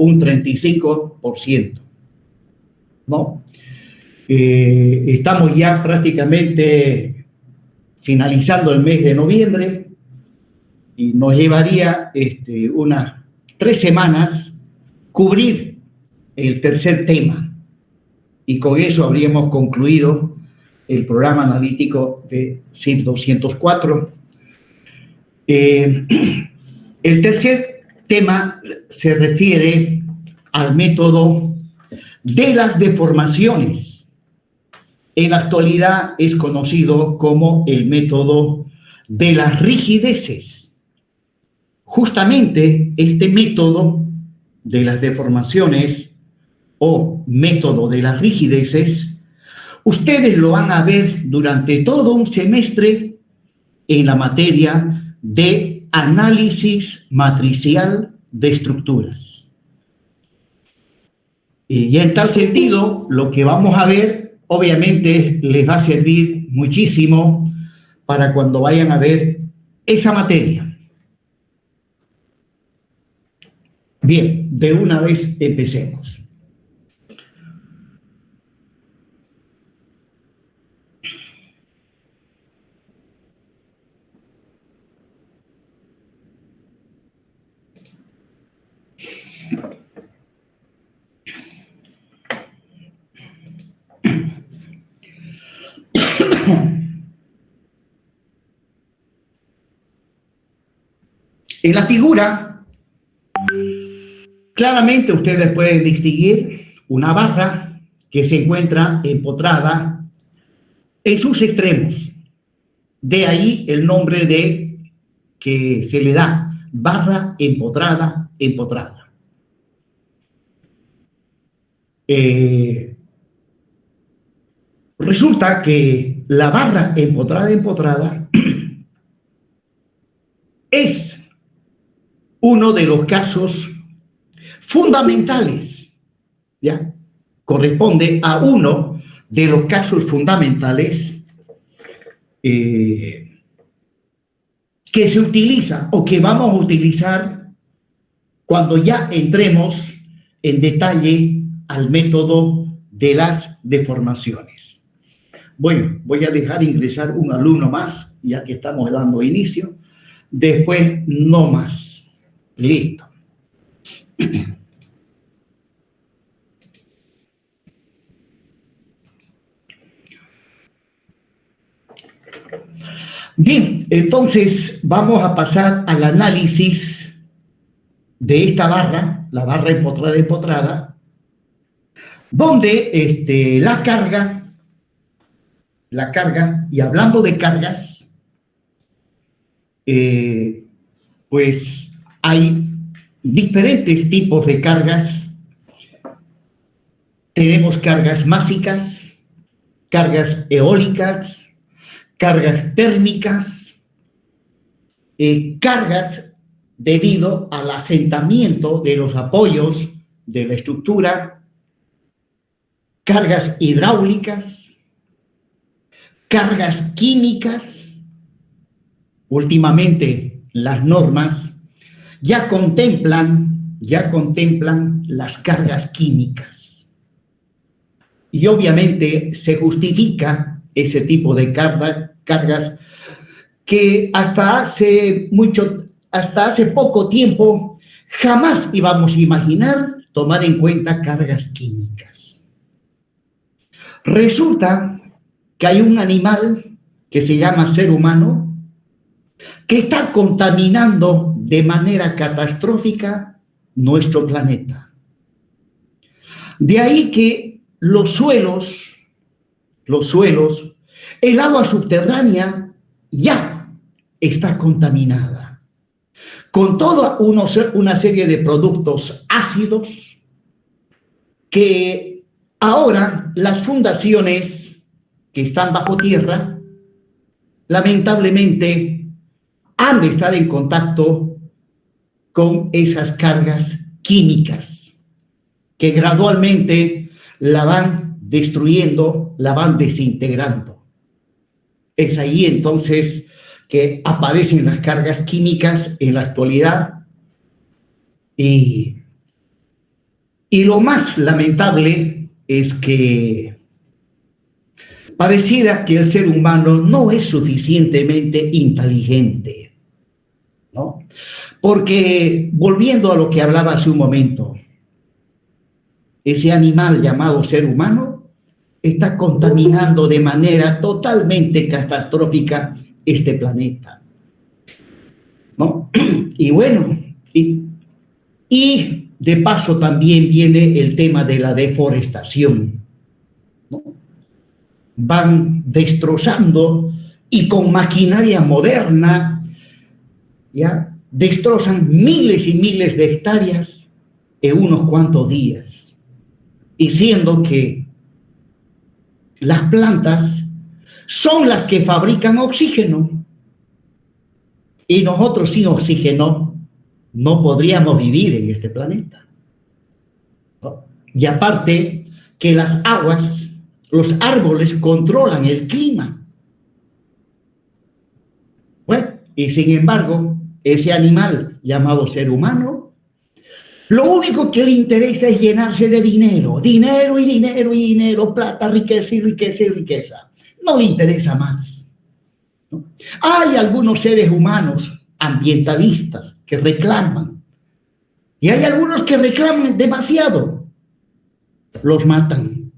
un 35%, ¿no? Estamos ya prácticamente finalizando el mes de noviembre y nos llevaría unas 3 semanas cubrir el tercer tema, y con eso habríamos concluido el programa analítico de CIP 204. El tercer tema se refiere al método de las deformaciones. En la actualidad es conocido como el método de las rigideces. Justamente este método de las deformaciones o método de las rigideces, ustedes lo van a ver durante todo un semestre en la materia de análisis matricial de estructuras. Y en tal sentido, lo que vamos a ver, obviamente, les va a servir muchísimo para cuando vayan a ver esa materia. Bien, de una vez empecemos. En la figura, claramente ustedes pueden distinguir una barra que se encuentra empotrada en sus extremos. De ahí el nombre de que se le da, barra empotrada, empotrada. Resulta que la barra empotrada, empotrada es uno de los casos fundamentales, ¿ya? Corresponde a uno de los casos fundamentales que se utiliza o que vamos a utilizar cuando ya entremos en detalle al método de las deformaciones. Bueno, voy a dejar ingresar un alumno más, ya que estamos dando inicio. Después, no más. Listo. Bien, entonces vamos a pasar al análisis de esta barra, la barra empotrada, empotrada, donde la carga, y hablando de cargas, pues hay diferentes tipos de cargas. Tenemos cargas másicas, cargas eólicas, cargas térmicas, cargas debido al asentamiento de los apoyos de la estructura, cargas hidráulicas, cargas químicas. Últimamente las normas ya contemplan las cargas químicas. Y obviamente se justifica ese tipo de cargas que hasta hace poco tiempo jamás íbamos a imaginar tomar en cuenta cargas químicas. Resulta que hay un animal que se llama ser humano que está contaminando de manera catastrófica nuestro planeta. De ahí que los suelos, el agua subterránea ya está contaminada con toda una serie de productos ácidos que ahora las fundaciones que están bajo tierra lamentablemente han de estar en contacto con esas cargas químicas que gradualmente la van destruyendo, la van desintegrando. Es ahí entonces que aparecen las cargas químicas en la actualidad y Y lo más lamentable es que pareciera que el ser humano no es suficientemente inteligente, ¿no? Porque, volviendo a lo que hablaba hace un momento, ese animal llamado ser humano está contaminando de manera totalmente catastrófica este planeta, ¿no? Y bueno, y de paso también viene el tema de la deforestación, ¿no? Van destrozando y con maquinaria moderna, ¿ya? Destrozan miles y miles de hectáreas en unos cuantos días. Y siendo que las plantas son las que fabrican oxígeno y nosotros sin oxígeno no podríamos vivir en este planeta. Y aparte que las aguas, los árboles controlan el clima. Bueno, y sin embargo, ese animal llamado ser humano, lo único que le interesa es llenarse de dinero, dinero y dinero y dinero, plata, riqueza y riqueza y riqueza. No le interesa más, ¿no? Hay algunos seres humanos ambientalistas que reclaman, y hay algunos que reclaman demasiado, los matan.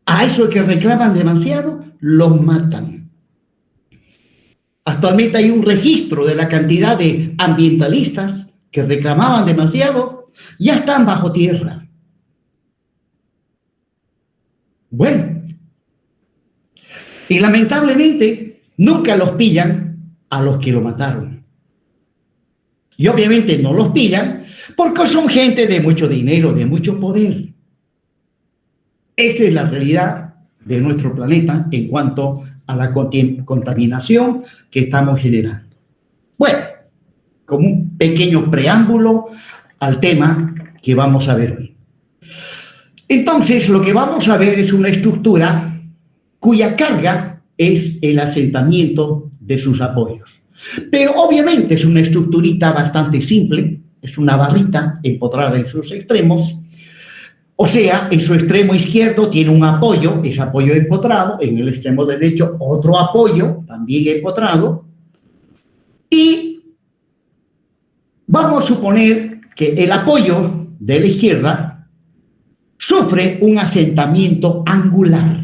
A esos que reclaman demasiado, los matan. Actualmente hay un registro de la cantidad de ambientalistas que reclamaban demasiado, ya están bajo tierra. Bueno, y lamentablemente nunca los pillan a los que lo mataron. Y obviamente no los pillan porque son gente de mucho dinero, de mucho poder. Esa es la realidad de nuestro planeta en cuanto a la contaminación que estamos generando. Bueno, como un pequeño preámbulo al tema que vamos a ver hoy. Entonces, lo que vamos a ver es una estructura cuya carga es el asentamiento de sus apoyos. Pero obviamente es una estructurita bastante simple, es una barrita empotrada en sus extremos. O sea, en su extremo izquierdo tiene un apoyo, ese apoyo empotrado, en el extremo derecho otro apoyo, también empotrado, y vamos a suponer que el apoyo de la izquierda sufre un asentamiento angular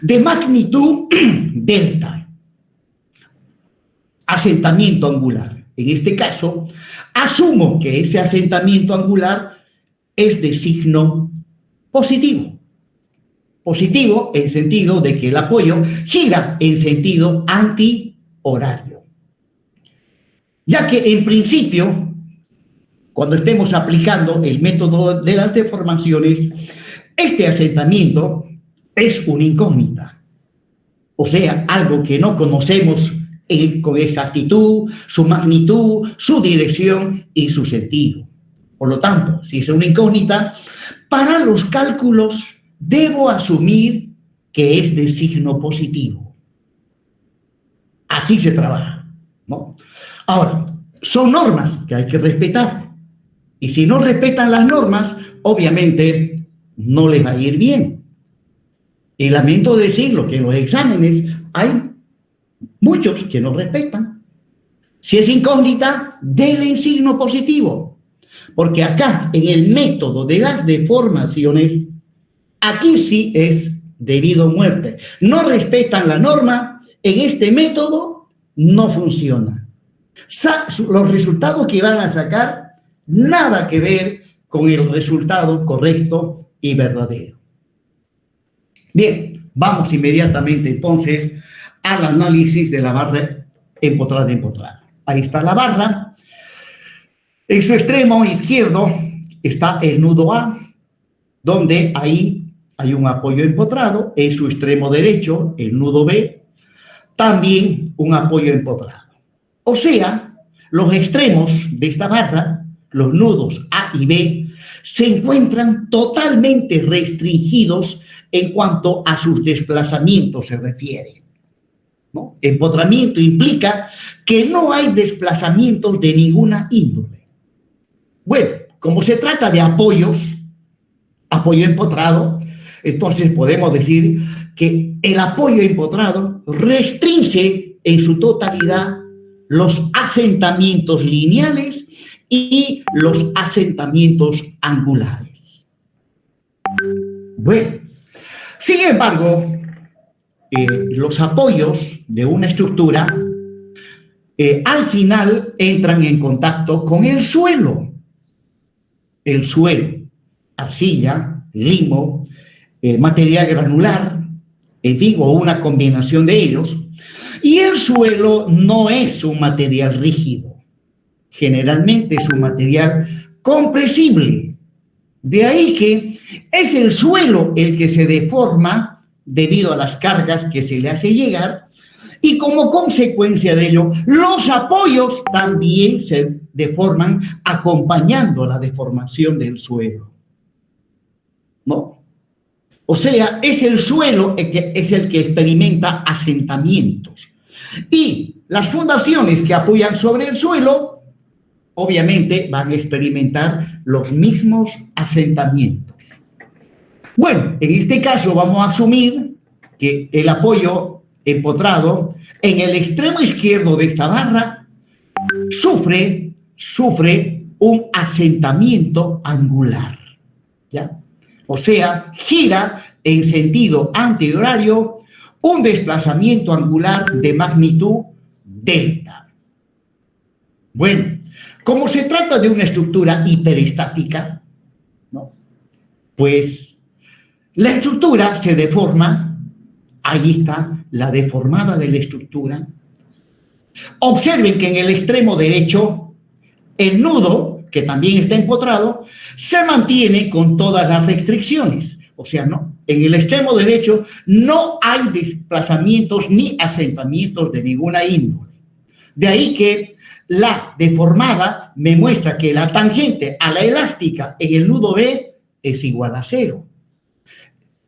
de magnitud delta. Asentamiento angular. En este caso, asumo que ese asentamiento angular es de signo positivo. Positivo en sentido de que el apoyo gira en sentido antihorario. Ya que en principio, cuando estemos aplicando el método de las deformaciones, este asentamiento es una incógnita. O sea, algo que no conocemos con exactitud, su magnitud, su dirección y su sentido. Por lo tanto, si es una incógnita, para los cálculos debo asumir que es de signo positivo. Así se trabaja, ¿no? Ahora, son normas que hay que respetar. Y si no respetan las normas, obviamente no les va a ir bien. Y lamento decirlo que en los exámenes hay muchos que no respetan. Si es incógnita, denle en signo positivo. Porque acá, en el método de las deformaciones, aquí sí es debido a muerte. No respetan la norma, en este método no funciona. Los resultados que van a sacar, nada que ver con el resultado correcto y verdadero. Bien, vamos inmediatamente entonces al análisis de la barra empotrada. Ahí está la barra. En su extremo izquierdo está el nudo A, donde ahí hay un apoyo empotrado. En su extremo derecho, el nudo B, también un apoyo empotrado. O sea, los extremos de esta barra, los nudos A y B, se encuentran totalmente restringidos en cuanto a sus desplazamientos se refiere, ¿no? Empotramiento implica que no hay desplazamientos de ninguna índole. Bueno, como se trata de apoyos, apoyo empotrado, entonces podemos decir que el apoyo empotrado restringe en su totalidad los asentamientos lineales y los asentamientos angulares. Bueno, sin embargo, los apoyos de una estructura al final entran en contacto con el suelo. El suelo, arcilla, limo, material granular, en fin, o una combinación de ellos. Y el suelo no es un material rígido, generalmente es un material compresible. De ahí que es el suelo el que se deforma debido a las cargas que se le hace llegar, y como consecuencia de ello, los apoyos también se deforman acompañando la deformación del suelo. ¿No? O sea, es el suelo el que experimenta asentamientos. Y las fundaciones que apoyan sobre el suelo, obviamente, van a experimentar los mismos asentamientos. Bueno, en este caso vamos a asumir que el apoyo empotrado en el extremo izquierdo de esta barra sufre un asentamiento angular, ¿ya? O sea, gira en sentido antihorario un desplazamiento angular de magnitud delta. Bueno, como se trata de una estructura hiperestática, ¿no? Pues la estructura se deforma. Ahí está la deformada de la estructura. Observen que en el extremo derecho, el nudo, que también está empotrado, se mantiene con todas las restricciones. O sea, no, en el extremo derecho no hay desplazamientos ni asentamientos de ninguna índole. De ahí que la deformada me muestra que la tangente a la elástica en el nudo B es igual a 0.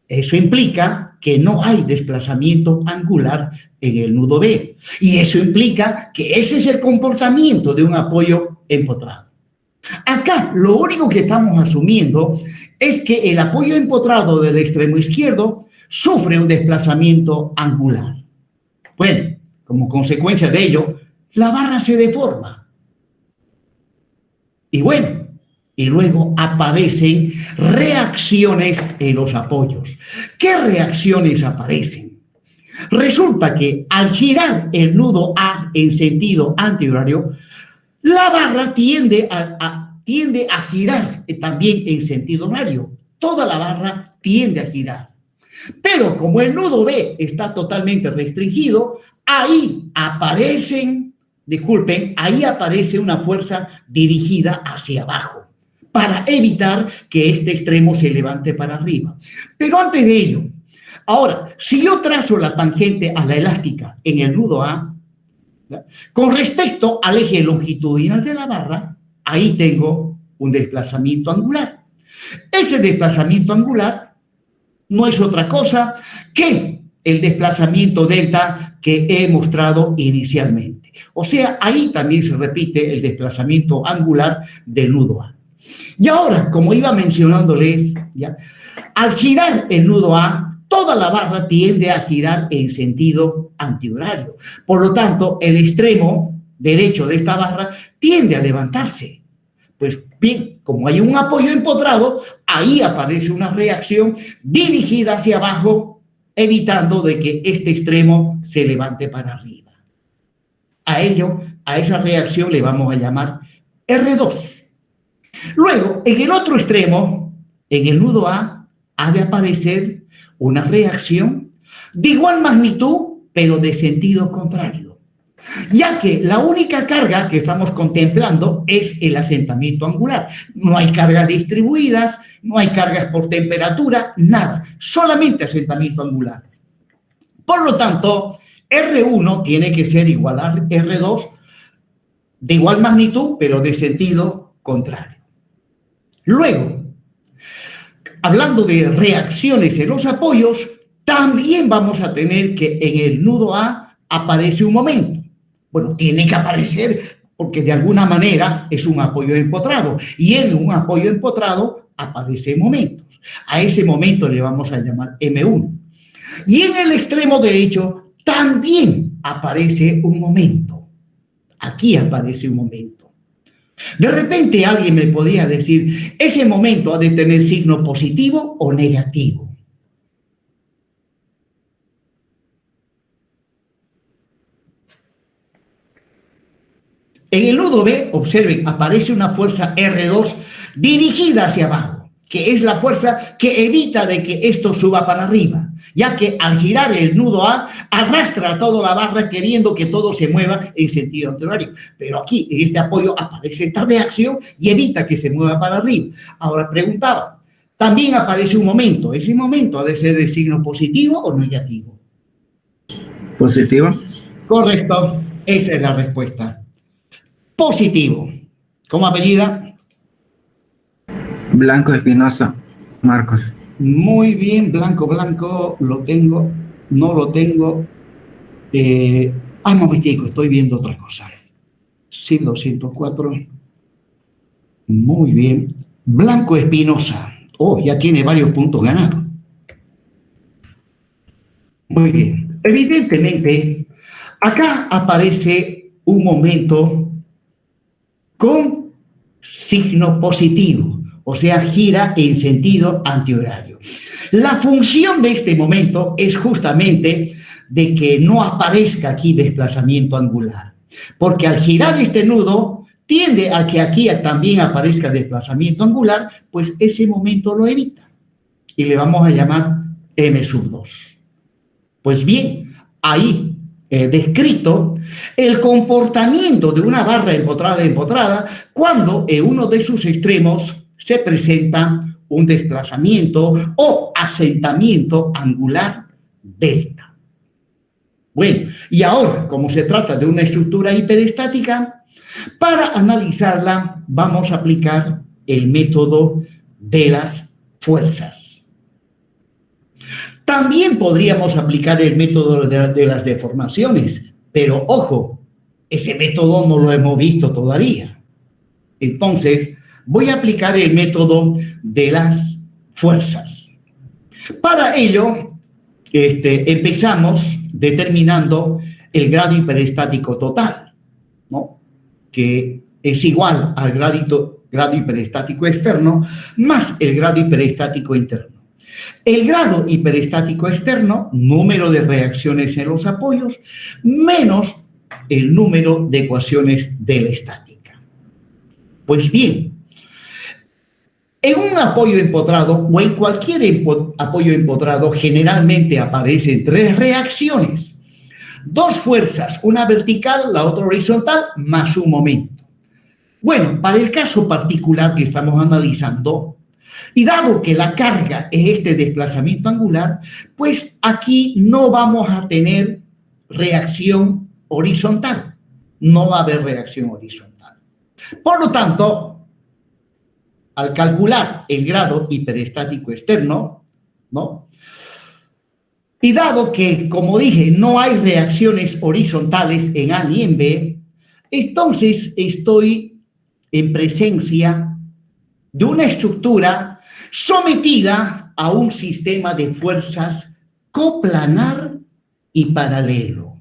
Eso implica que no hay desplazamiento angular en el nudo B. Y eso implica que ese es el comportamiento de un apoyo empotrado. Acá lo único que estamos asumiendo es que el apoyo empotrado del extremo izquierdo sufre un desplazamiento angular. Bueno, como consecuencia de ello, la barra se deforma. Y bueno, y luego aparecen reacciones en los apoyos. ¿Qué reacciones aparecen? Resulta que al girar el nudo A en sentido antihorario, la barra tiende a girar también en sentido horario. Toda la barra tiende a girar. Pero como el nudo B está totalmente restringido, ahí aparece una fuerza dirigida hacia abajo, para evitar que este extremo se levante para arriba. Pero antes de ello, ahora, si yo trazo la tangente a la elástica en el nudo A, ¿ya?, con respecto al eje longitudinal de la barra, ahí tengo un desplazamiento angular. Ese desplazamiento angular no es otra cosa que el desplazamiento delta que he mostrado inicialmente. O sea, ahí también se repite el desplazamiento angular del nudo A. Y ahora, como iba mencionándoles, ¿ya?, al girar el nudo A, toda la barra tiende a girar en sentido antihorario. Por lo tanto, el extremo derecho de esta barra tiende a levantarse. Pues bien, como hay un apoyo empotrado, ahí aparece una reacción dirigida hacia abajo, evitando de que este extremo se levante para arriba. A esa reacción le vamos a llamar R2. Luego, en el otro extremo, en el nudo A, ha de aparecer una reacción de igual magnitud, pero de sentido contrario, ya que la única carga que estamos contemplando es el asentamiento angular. No hay cargas distribuidas, no hay cargas por temperatura, nada, solamente asentamiento angular. Por lo tanto, R1 tiene que ser igual a R2, de igual magnitud, pero de sentido contrario. Luego, hablando de reacciones en los apoyos, también vamos a tener que en el nudo A aparece un momento. Bueno, tiene que aparecer porque de alguna manera es un apoyo empotrado, y en un apoyo empotrado aparecen momentos. A ese momento le vamos a llamar M1. Y en el extremo derecho también aparece un momento. Aquí aparece un momento. De repente alguien me podría decir, ¿ese momento ha de tener signo positivo o negativo? En el nodo B, observen, aparece una fuerza R2 dirigida hacia abajo, que es la fuerza que evita de que esto suba para arriba, ya que al girar el nudo A arrastra toda la barra queriendo que todo se mueva en sentido antihorario. Pero aquí, en este apoyo, aparece esta reacción y evita que se mueva para arriba. Ahora preguntaba, también aparece un momento. ¿Ese momento ha de ser de signo positivo o negativo? Positivo. Correcto, esa es la respuesta. Positivo. ¿Cómo apellida? Blanco Espinosa, Marcos. Muy bien, blanco, lo tengo, no lo tengo. Un momentico, estoy viendo otra cosa. Sí, 204. Muy bien. Blanco Espinosa. Oh, ya tiene varios puntos ganados. Muy bien. Evidentemente, acá aparece un momento con signo positivo, o sea, gira en sentido antihorario. La función de este momento es justamente de que no aparezca aquí desplazamiento angular, porque al girar este nudo tiende a que aquí también aparezca desplazamiento angular, pues ese momento lo evita y le vamos a llamar M2. Pues bien, ahí descrito el comportamiento de una barra empotrada cuando en uno de sus extremos se presenta un desplazamiento o asentamiento angular delta. Bueno, y ahora, como se trata de una estructura hiperestática, para analizarla vamos a aplicar el método de las fuerzas. También podríamos aplicar el método de las deformaciones, pero ojo, ese método no lo hemos visto todavía. Entonces, voy a aplicar el método de las fuerzas. Para ello, empezamos determinando el grado hiperestático total, ¿no? Que es igual al grado hiperestático externo más el grado hiperestático interno. El grado hiperestático externo, número de reacciones en los apoyos, menos el número de ecuaciones de la estática. Pues bien, en un apoyo empotrado o en cualquier apoyo empotrado generalmente aparecen tres reacciones. Dos fuerzas, una vertical, la otra horizontal, más un momento. Bueno, para el caso particular que estamos analizando, y dado que la carga es este desplazamiento angular, pues aquí no vamos a tener reacción horizontal. No va a haber reacción horizontal. Por lo tanto, al calcular el grado hiperestático externo, ¿no? Y dado que, como dije, no hay reacciones horizontales en A ni en B, entonces estoy en presencia de una estructura sometida a un sistema de fuerzas coplanar y paralelo.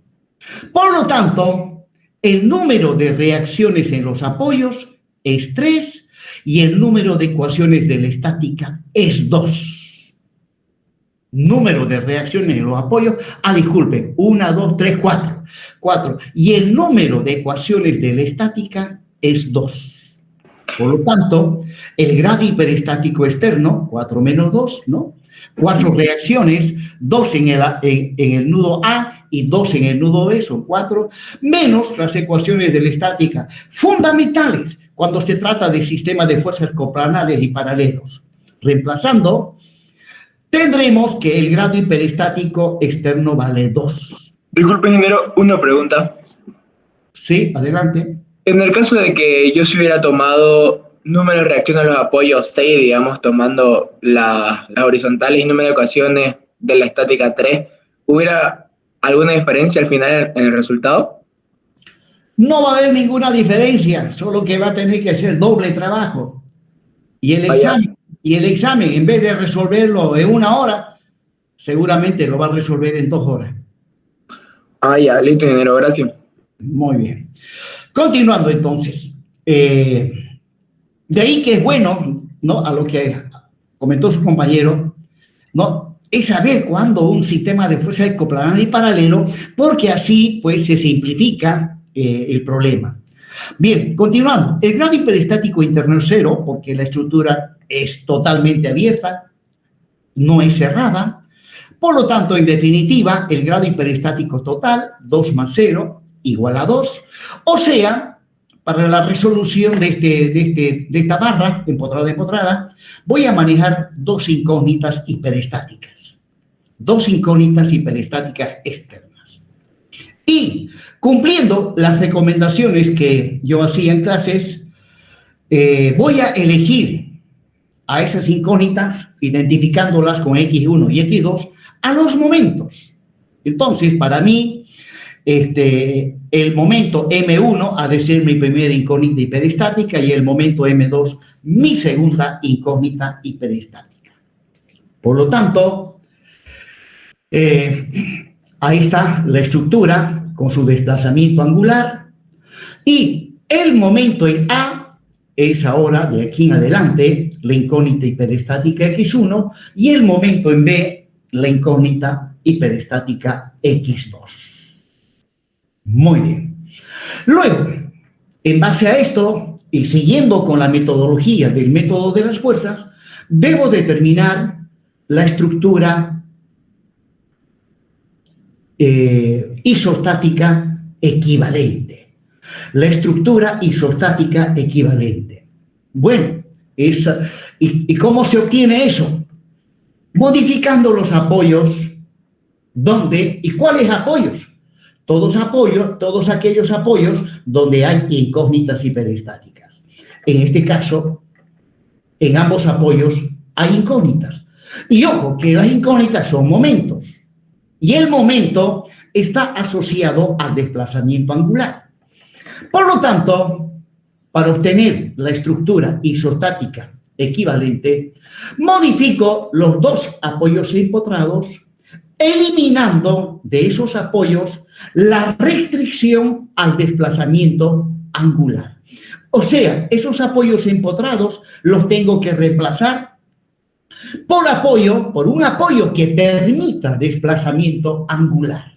Por lo tanto, el número de reacciones en los apoyos es 3 y el número de ecuaciones de la estática es 2. Número de reacciones en los apoyos, disculpen, 1, 2, 3, 4. 4. Y el número de ecuaciones de la estática es 2. Por lo tanto, el grado hiperestático externo, 4 menos 2, ¿no? 4 reacciones, 2 en el nudo A y 2 en el nudo B, son 4, menos las ecuaciones de la estática, fundamentales cuando se trata de sistemas de fuerzas coplanares y paralelos. Reemplazando, tendremos que el grado hiperestático externo vale 2. Disculpe, ingeniero, una pregunta. Sí, adelante. En el caso de que yo se hubiera tomado número de reacciones a los apoyos 6, digamos, tomando las horizontales y número de ecuaciones de la estática 3, ¿hubiera alguna diferencia al final en el resultado? no va a haber ninguna diferencia, solo que va a tener que hacer doble trabajo. Y el examen, en vez de resolverlo en 1 hora, seguramente lo va a resolver en 2 horas. Ah, ya, listo, ingeniero, gracias. Muy bien. Continuando entonces, de ahí que es bueno, ¿no? A lo que comentó su compañero, ¿no? Es saber cuándo un sistema de fuerza es coplanar y paralelo, porque así pues se simplifica el problema. Bien, continuando. El grado hiperestático interno es 0, porque la estructura es totalmente abierta, no es cerrada. Por lo tanto, en definitiva, el grado hiperestático total, 2 más 0, igual a 2. O sea, para la resolución de esta barra empotrada, voy a manejar 2 incógnitas hiperestáticas. 2 incógnitas hiperestáticas externas. Y cumpliendo las recomendaciones que yo hacía en clases, voy a elegir a esas incógnitas, identificándolas con X1 y X2, a los momentos. Entonces, para mí, el momento M1 ha de ser mi primera incógnita hiperestática y el momento M2 mi segunda incógnita hiperestática. Por lo tanto, ahí está la estructura con su desplazamiento angular y el momento en A es ahora, de aquí en adelante, la incógnita hiperestática X1 y el momento en B, la incógnita hiperestática X2. Muy bien. Luego, en base a esto y siguiendo con la metodología del método de las fuerzas, debo determinar la estructura isostática equivalente. La estructura isostática equivalente. Bueno, ¿y cómo se obtiene eso? Modificando los apoyos. ¿Dónde? ¿Y cuáles apoyos? Todos aquellos apoyos donde hay incógnitas hiperestáticas. En este caso, en ambos apoyos hay incógnitas. Y ojo, que las incógnitas son momentos. Y el momento está asociado al desplazamiento angular. Por lo tanto, para obtener la estructura isostática equivalente, modifico los 2 apoyos empotrados, eliminando de esos apoyos la restricción al desplazamiento angular. O sea, esos apoyos empotrados los tengo que reemplazar por un apoyo que permita desplazamiento angular.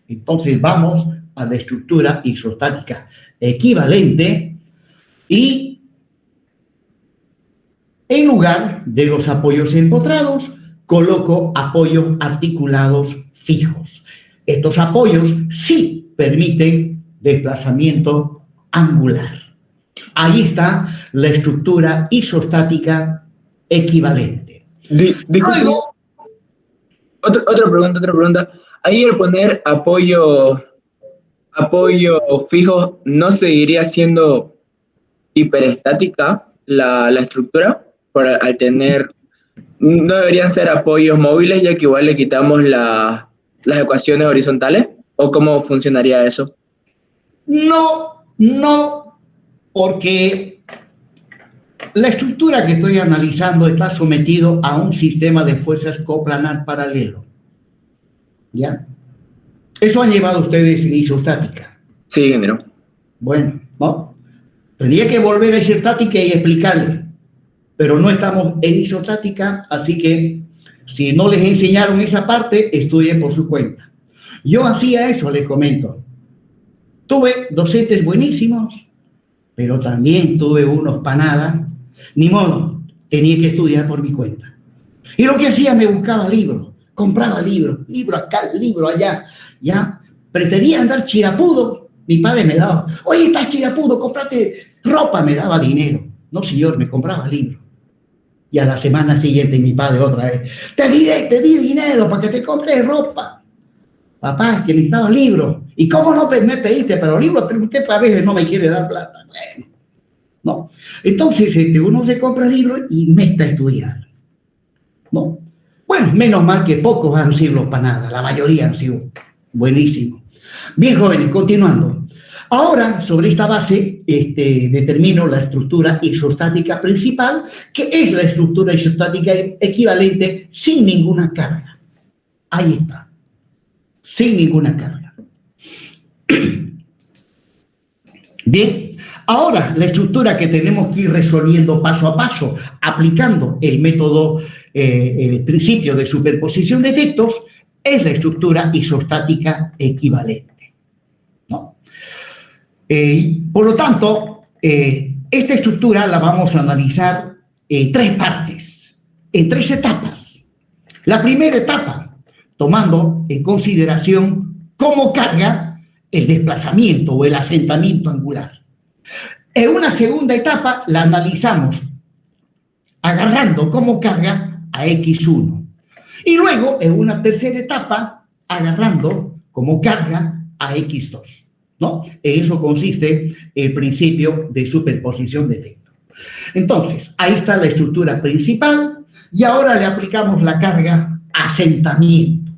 Entonces vamos a la estructura isostática equivalente y en lugar de los apoyos empotrados, coloco apoyos articulados fijos. Estos apoyos sí permiten desplazamiento angular. Ahí está la estructura isostática equivalente. Luego, otra pregunta. Ahí al poner apoyo fijo, ¿no seguiría siendo hiperestática la estructura? Al tener, ¿no deberían ser apoyos móviles ya que igual le quitamos las ecuaciones horizontales? ¿O cómo funcionaría eso? No, porque la estructura que estoy analizando está sometido a un sistema de fuerzas coplanar paralelo. ¿Ya? Eso han llevado ustedes en isostática. Sí, ingeniero. Bueno, ¿no? Tendría que volver a isostática y explicarle, pero no estamos en isostática, así que si no les enseñaron esa parte, estudien por su cuenta. Yo hacía eso, les comento. Tuve docentes buenísimos, pero también tuve unos panadas. Ni modo, tenía que estudiar por mi cuenta. Y lo que hacía, me buscaba libros, compraba libro acá, libro allá, ya. Prefería andar chirapudo. Mi padre me daba, oye, estás chirapudo, cómprate ropa, me daba dinero. No, señor, me compraba libros. Y a la semana siguiente mi padre otra vez, te di dinero para que te compres ropa. Papá, que necesitaba libros. ¿Y cómo no me pediste para los libros? Pero usted a veces no me quiere dar plata. Bueno, no. Entonces, uno se compra libros y mete a estudiar. ¿No? Bueno, menos mal que pocos han sido los panadas, la mayoría han sido buenísimos. Bien, jóvenes, continuando. Ahora, sobre esta base, determino la estructura isostática principal, que es la estructura isostática equivalente sin ninguna carga. Ahí está, sin ninguna carga. Bien, ahora la estructura que tenemos que ir resolviendo paso a paso, aplicando el método, el principio de superposición de efectos, es la estructura isostática equivalente, ¿no? Por lo tanto, esta estructura la vamos a analizar en tres partes, en tres etapas. La primera etapa, tomando en consideración cómo carga el desplazamiento o el asentamiento angular. En una segunda etapa la analizamos agarrando como carga a X1. Y luego, en una tercera etapa, agarrando como carga a X2, ¿no? En eso consiste el principio de superposición de efectos. Entonces, ahí está la estructura principal y ahora le aplicamos la carga asentamiento.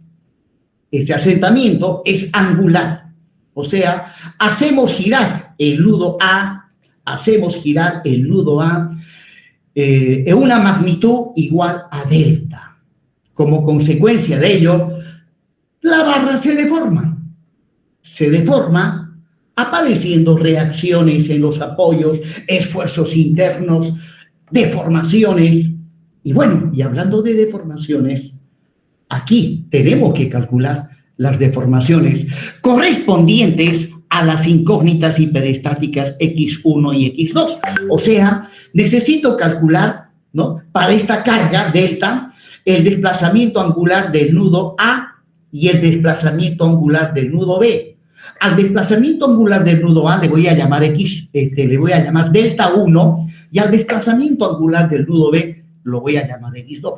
Ese asentamiento es angular, o sea, hacemos girar el nudo A en una magnitud igual a delta. Como consecuencia de ello, la barra se deforma apareciendo reacciones en los apoyos, esfuerzos internos, deformaciones. Y bueno, y hablando de deformaciones, aquí tenemos que calcular las deformaciones correspondientes a las incógnitas hiperestáticas X1 y X2. O sea, necesito calcular, ¿no?, para esta carga delta, el desplazamiento angular del nudo A y el desplazamiento angular del nudo B. Al desplazamiento angular del nudo A le voy a llamar le voy a llamar delta 1 y al desplazamiento angular del nudo B lo voy a llamar X2.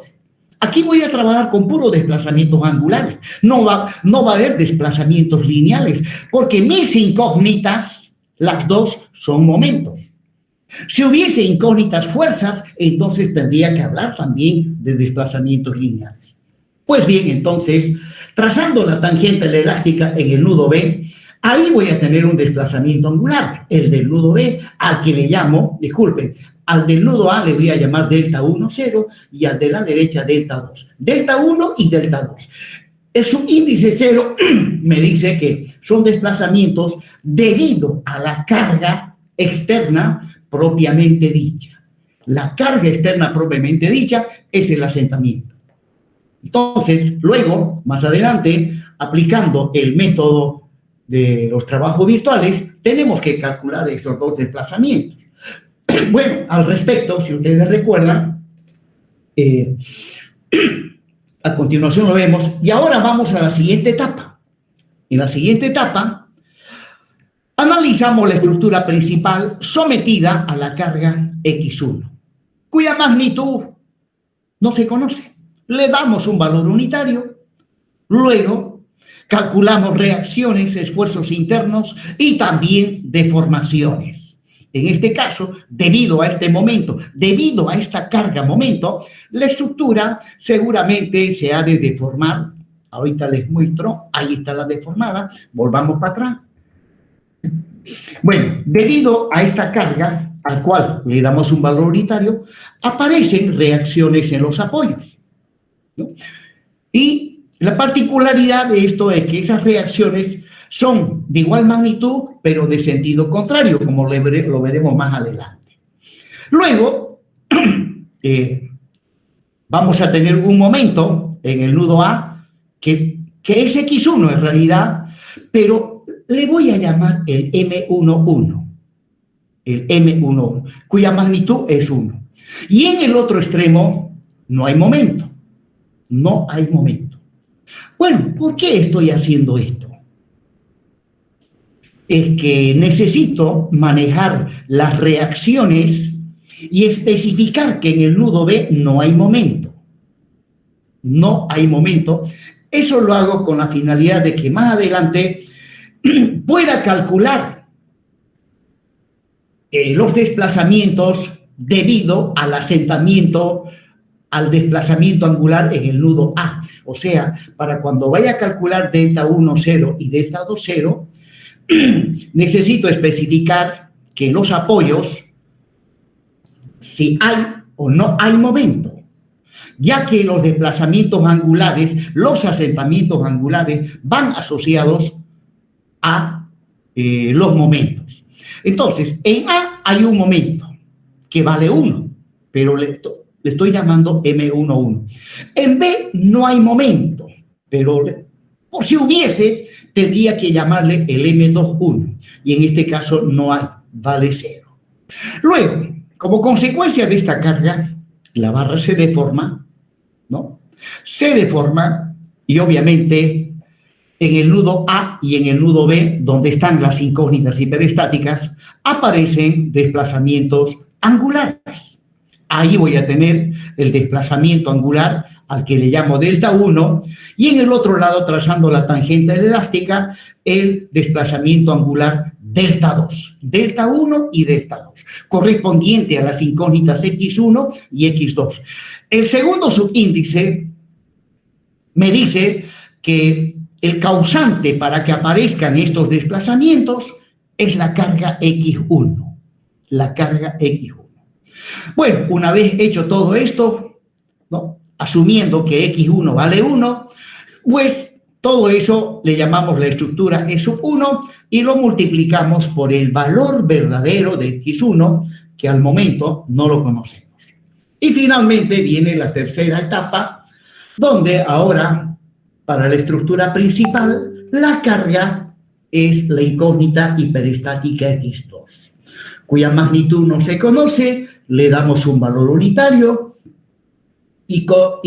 Aquí voy a trabajar con puros desplazamientos angulares. No va a haber desplazamientos lineales porque mis incógnitas, las dos, son momentos. Si hubiese incógnitas fuerzas, entonces tendría que hablar también de desplazamientos lineales. Pues bien, entonces, trazando la tangente elástica en el nudo B, ahí voy a tener un desplazamiento angular, el del nudo B, al que le llamo, al del nudo A le voy a llamar delta 1, 0, y al de la derecha delta 2. Delta 1 y delta 2. El subíndice 0 me dice que son desplazamientos debido a la carga externa propiamente dicha. La carga externa propiamente dicha es el asentamiento. Entonces, luego, más adelante, aplicando el método de los trabajos virtuales, tenemos que calcular estos dos desplazamientos. Bueno, al respecto, si ustedes recuerdan, a continuación lo vemos, y ahora vamos a la siguiente etapa. En la siguiente etapa, analizamos la estructura principal sometida a la carga X1, cuya magnitud no se conoce. Le damos un valor unitario, luego calculamos reacciones, esfuerzos internos y también deformaciones. En este caso, debido a este momento, debido a esta carga momento, la estructura seguramente se ha de deformar. Ahorita les muestro, ahí está la deformada, volvamos para atrás. Bueno, debido a esta carga, al cual le damos un valor unitario, aparecen reacciones en los apoyos, ¿no? Y la particularidad de esto es que esas reacciones son de igual magnitud, pero de sentido contrario, como lo veremos más adelante. Luego, vamos a tener un momento en el nudo A que es X1 en realidad, pero le voy a llamar el M11, cuya magnitud es 1. Y en el otro extremo no hay momento. Bueno, ¿por qué estoy haciendo esto? Es que necesito manejar las reacciones y especificar que en el nudo B no hay momento. Eso lo hago con la finalidad de que más adelante pueda calcular los desplazamientos debido al asentamiento, al desplazamiento angular en el nudo A. O sea, para cuando vaya a calcular delta 1, 0 y delta 2, 0, necesito especificar que los apoyos, si hay o no hay momento, ya que los desplazamientos angulares, los asentamientos angulares van asociados a los momentos. Entonces, en A hay un momento que vale 1, pero le estoy llamando M11. En B no hay momento, pero por si hubiese, tendría que llamarle el M21, y en este caso no hay, vale 0. Luego, como consecuencia de esta carga, la barra se deforma, ¿no? Se deforma y obviamente en el nudo A y en el nudo B, donde están las incógnitas hiperestáticas, aparecen desplazamientos angulares. Ahí voy a tener el desplazamiento angular al que le llamo delta 1, y en el otro lado, trazando la tangente elástica, el desplazamiento angular delta 2, delta 1 y delta 2, correspondiente a las incógnitas X1 y X2. El segundo subíndice me dice que el causante para que aparezcan estos desplazamientos es la carga X1, la carga X1. Bueno, una vez hecho todo esto, ¿no?, asumiendo que X1 vale 1, pues todo eso le llamamos la estructura E sub 1 y lo multiplicamos por el valor verdadero de X1, que al momento no lo conocemos. Y finalmente viene la tercera etapa, donde ahora, para la estructura principal, la carga es la incógnita hiperestática X2, cuya magnitud no se conoce, le damos un valor unitario, y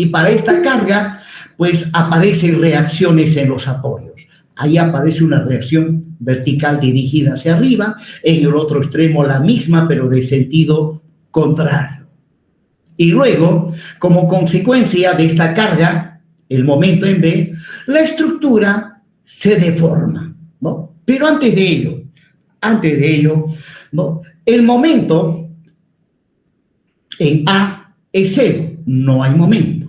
para esta carga, pues aparecen reacciones en los apoyos. Ahí aparece una reacción vertical dirigida hacia arriba, en el otro extremo la misma, pero de sentido contrario. Y luego, como consecuencia de esta carga, el momento en B, la estructura se deforma, ¿no? Pero antes de ello, ¿no?, el momento en A es 0. No hay momento.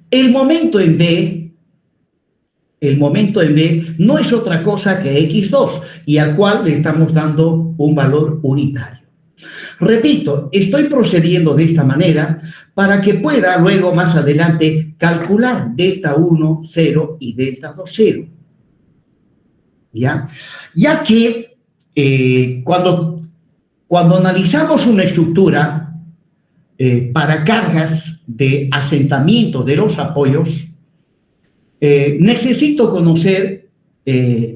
El momento en B no es otra cosa que X2, y al cual le estamos dando un valor unitario. Repito, estoy procediendo de esta manera para que pueda luego más adelante calcular delta 1, 0 y delta 2, 0. ¿Ya? Ya que cuando analizamos una estructura, para cargas de asentamiento de los apoyos, necesito conocer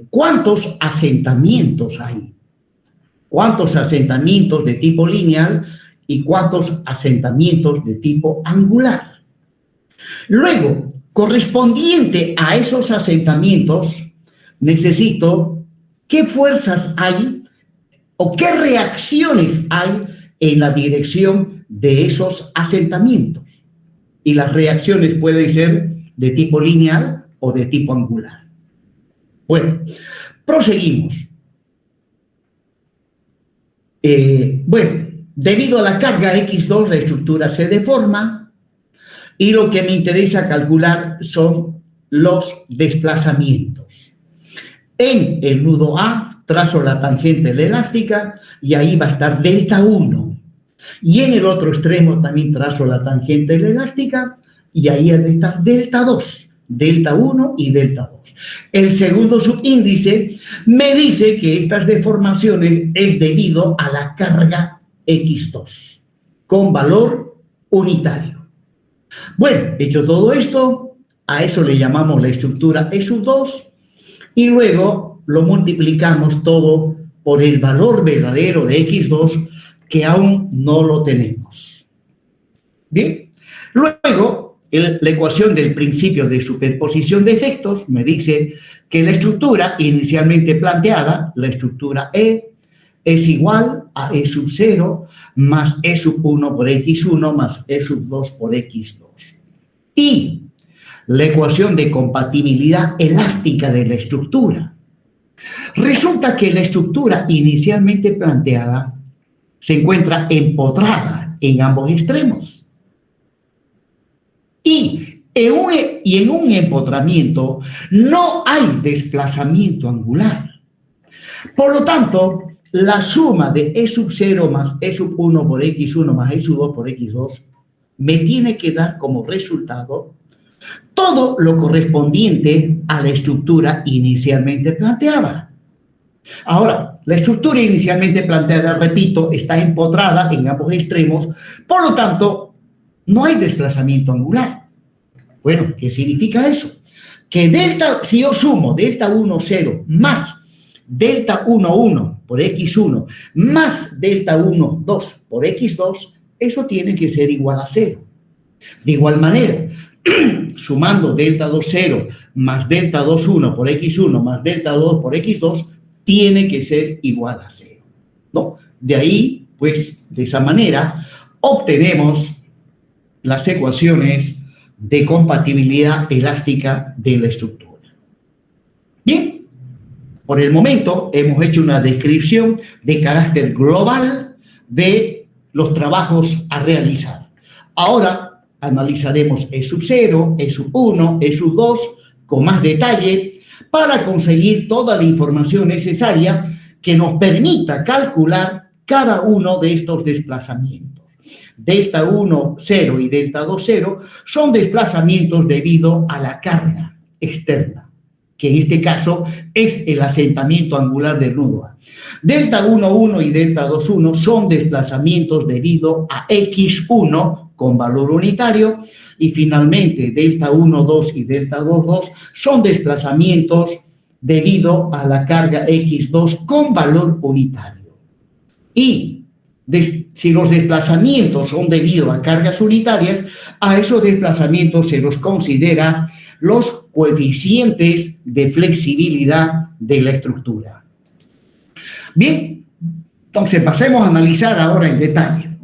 cuántos asentamientos hay, cuántos asentamientos de tipo lineal y cuántos asentamientos de tipo angular. Luego, correspondiente a esos asentamientos, necesito qué fuerzas hay o qué reacciones hay en la dirección de esos asentamientos. Y las reacciones pueden ser de tipo lineal o de tipo angular. Bueno, proseguimos. Debido a la carga X2, la estructura se deforma y lo que me interesa calcular son los desplazamientos. En el nudo A trazo la tangente elástica y ahí va a estar delta 1. Y en el otro extremo también trazo la tangente elástica y ahí ha de estar delta 2, delta 1 y delta 2. El segundo subíndice me dice que estas deformaciones es debido a la carga X2, con valor unitario. Bueno, hecho todo esto, a eso le llamamos la estructura E sub 2 y luego lo multiplicamos todo por el valor verdadero de X2, que aún no lo tenemos. Bien, luego la ecuación del principio de superposición de efectos me dice que la estructura inicialmente planteada, la estructura E, es igual a E sub 0 más E sub 1 por X1 más E sub 2 por X2. Y la ecuación de compatibilidad elástica de la estructura. Resulta que la estructura inicialmente planteada se encuentra empotrada en ambos extremos. Y en un empotramiento no hay desplazamiento angular. Por lo tanto, la suma de E sub 0 más E sub 1 por X1 más E sub 2 por X2 me tiene que dar como resultado todo lo correspondiente a la estructura inicialmente planteada. Ahora, la estructura inicialmente planteada, repito, está empotrada en ambos extremos, por lo tanto, no hay desplazamiento angular. Bueno, ¿qué significa eso? Que delta, si yo sumo delta 1, 0 más delta 1, 1 por X1 más delta 1, 2 por X2, eso tiene que ser igual a 0. De igual manera, sumando delta 2, 0 más delta 2, 1 por X1 más delta 2 por X2, tiene que ser igual a 0, ¿no? De ahí, pues, de esa manera, obtenemos las ecuaciones de compatibilidad elástica de la estructura. Bien, por el momento hemos hecho una descripción de carácter global de los trabajos a realizar. Ahora analizaremos E sub 0, E sub 1, E sub 2 con más detalle para conseguir toda la información necesaria que nos permita calcular cada uno de estos desplazamientos. Delta 1, 0 y delta 2, 0 son desplazamientos debido a la carga externa, que en este caso es el asentamiento angular del nudo A. Delta 1, 1 y delta 2, 1 son desplazamientos debido a X1 con valor unitario, y finalmente delta 1, 2 y delta 2, 2 son desplazamientos debido a la carga X2 con valor unitario. Y si los desplazamientos son debido a cargas unitarias, a esos desplazamientos se los considera los coeficientes de flexibilidad de la estructura. Bien, entonces pasemos a analizar ahora en detalle.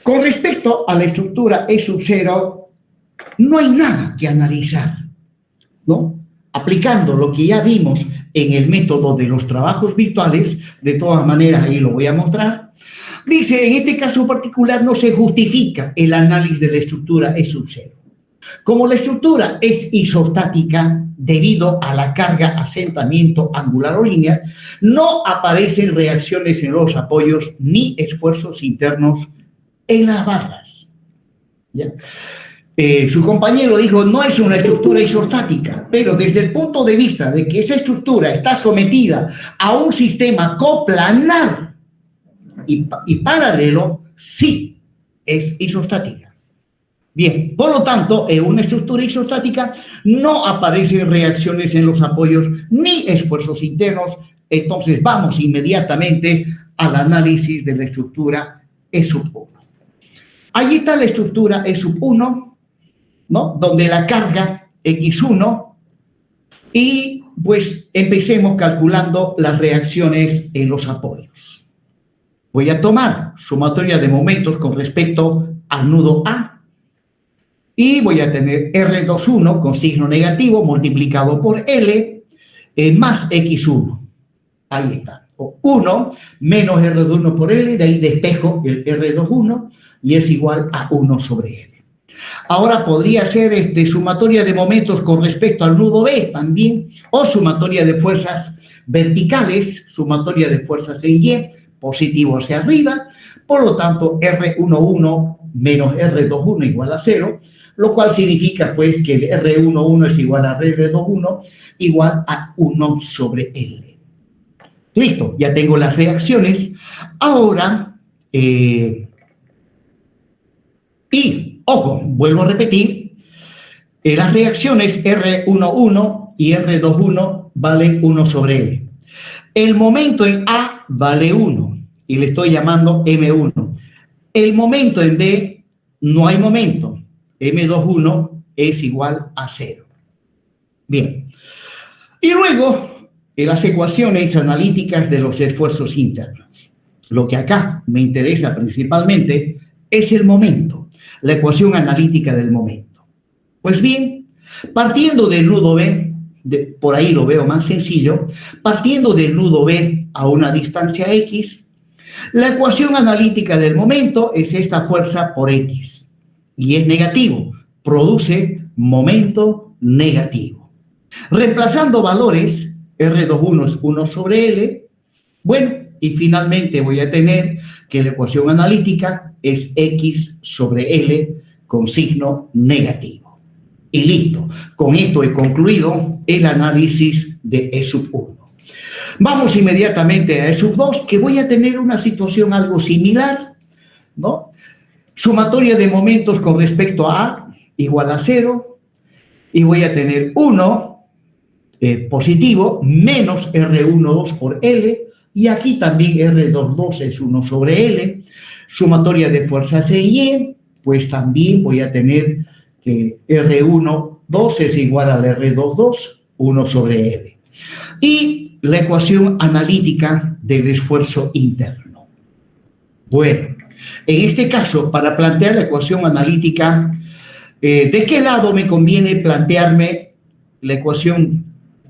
Con respecto a la estructura E sub 0, no hay nada que analizar, ¿no? Aplicando lo que ya vimos en el método de los trabajos virtuales, de todas maneras ahí lo voy a mostrar, dice, en este caso particular no se justifica el análisis de la estructura E sub 0. Como la estructura es isostática debido a la carga asentamiento angular o lineal, no aparecen reacciones en los apoyos ni esfuerzos internos en las barras. ¿Ya? Su compañero dijo, no es una estructura isostática, pero desde el punto de vista de que esa estructura está sometida a un sistema coplanar y paralelo, sí es isostática. Bien, por lo tanto, en una estructura isostática no aparecen reacciones en los apoyos ni esfuerzos internos, entonces vamos inmediatamente al análisis de la estructura E sub 1. Allí está la estructura E sub 1, ¿no? Donde la carga X1, y pues empecemos calculando las reacciones en los apoyos. Voy a tomar sumatoria de momentos con respecto al nudo A y voy a tener R21 con signo negativo multiplicado por L más X1. Ahí está. O 1 menos R21 por L, de ahí despejo el R21 y es igual a 1 sobre L. Ahora podría ser sumatoria de momentos con respecto al nudo B también, o sumatoria de fuerzas verticales, sumatoria de fuerzas en Y, positivo hacia arriba, por lo tanto R11 menos R21 igual a 0, lo cual significa pues que el R11 es igual a R21 igual a 1 sobre L. Listo, ya tengo las reacciones. Ahora, y, ojo, vuelvo a repetir, las reacciones R11 y R21 valen 1 sobre L. El momento en A vale 1 y le estoy llamando M1. El momento en B no hay momento. M21 es igual a 0. Bien. Y luego, en las ecuaciones analíticas de los esfuerzos internos. Lo que acá me interesa principalmente es el momento, la ecuación analítica del momento. Pues bien, partiendo del nudo B, por ahí lo veo más sencillo, partiendo del nudo B a una distancia X, la ecuación analítica del momento es esta fuerza por X, y es negativo, produce momento negativo. Reemplazando valores, R21 es 1 sobre L. Bueno, y finalmente voy a tener que la ecuación analítica es X sobre L con signo negativo. Y listo. Con esto he concluido el análisis de E sub 1. Vamos inmediatamente a E sub 2, que voy a tener una situación algo similar, ¿no? Sumatoria de momentos con respecto a A igual a 0, y voy a tener 1 positivo menos R12 por L, y aquí también R22 es 1 sobre L. Sumatoria de fuerzas E y E, pues también voy a tener que R12 es igual al R22, 1 sobre L. Y la ecuación analítica del esfuerzo interno. Bueno, en este caso, para plantear la ecuación analítica, ¿de qué lado me conviene plantearme la ecuación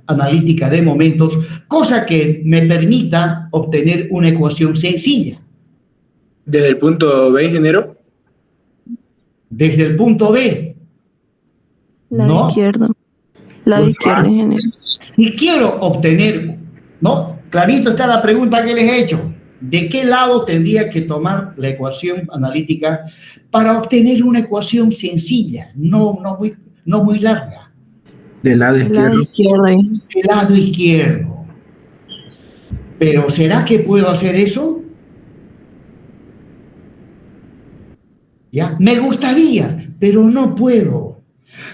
analítica de momentos, cosa que me permita obtener una ecuación sencilla? Desde el punto B, ingeniero. Desde el punto B. Lado izquierdo. Lado izquierdo, ingeniero. Si quiero obtener, ¿no? Clarito está la pregunta que les he hecho. ¿De qué lado tendría que tomar la ecuación analítica para obtener una ecuación sencilla, no muy larga? Del lado izquierdo. Del lado izquierdo. Pero ¿será que puedo hacer eso? ¿Ya? Me gustaría, pero no puedo.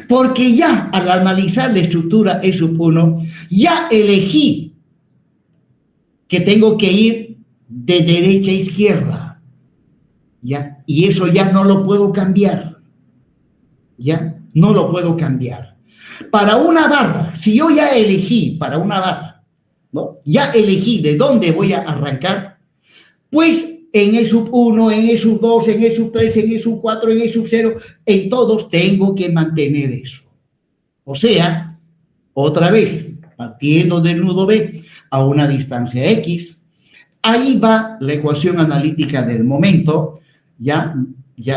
Porque ya al analizar la estructura E sub 1, ya elegí que tengo que ir de derecha a izquierda. ¿Ya? Y eso ya no lo puedo cambiar. ¿Ya? No lo puedo cambiar. Para una barra, si yo ya elegí para una barra, ¿no? Ya elegí de dónde voy a arrancar, pues en E sub 1, en E sub 2, en E sub 3, en E sub 4, en E sub 0, en todos tengo que mantener eso. O sea, otra vez, partiendo del nudo B a una distancia X, ahí va la ecuación analítica del momento, ya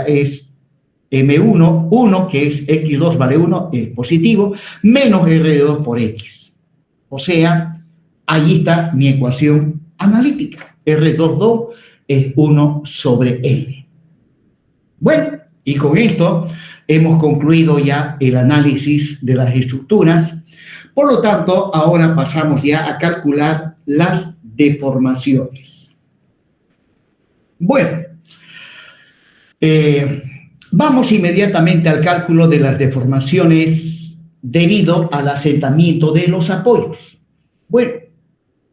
es M1, 1, que es X2 vale 1, es positivo, menos R2 por X. O sea, ahí está mi ecuación analítica. R22 es 1 sobre L. Bueno, y con esto hemos concluido ya el análisis de las estructuras. Por lo tanto, ahora pasamos ya a calcular las deformaciones. Bueno, vamos inmediatamente al cálculo de las deformaciones debido al asentamiento de los apoyos. Bueno,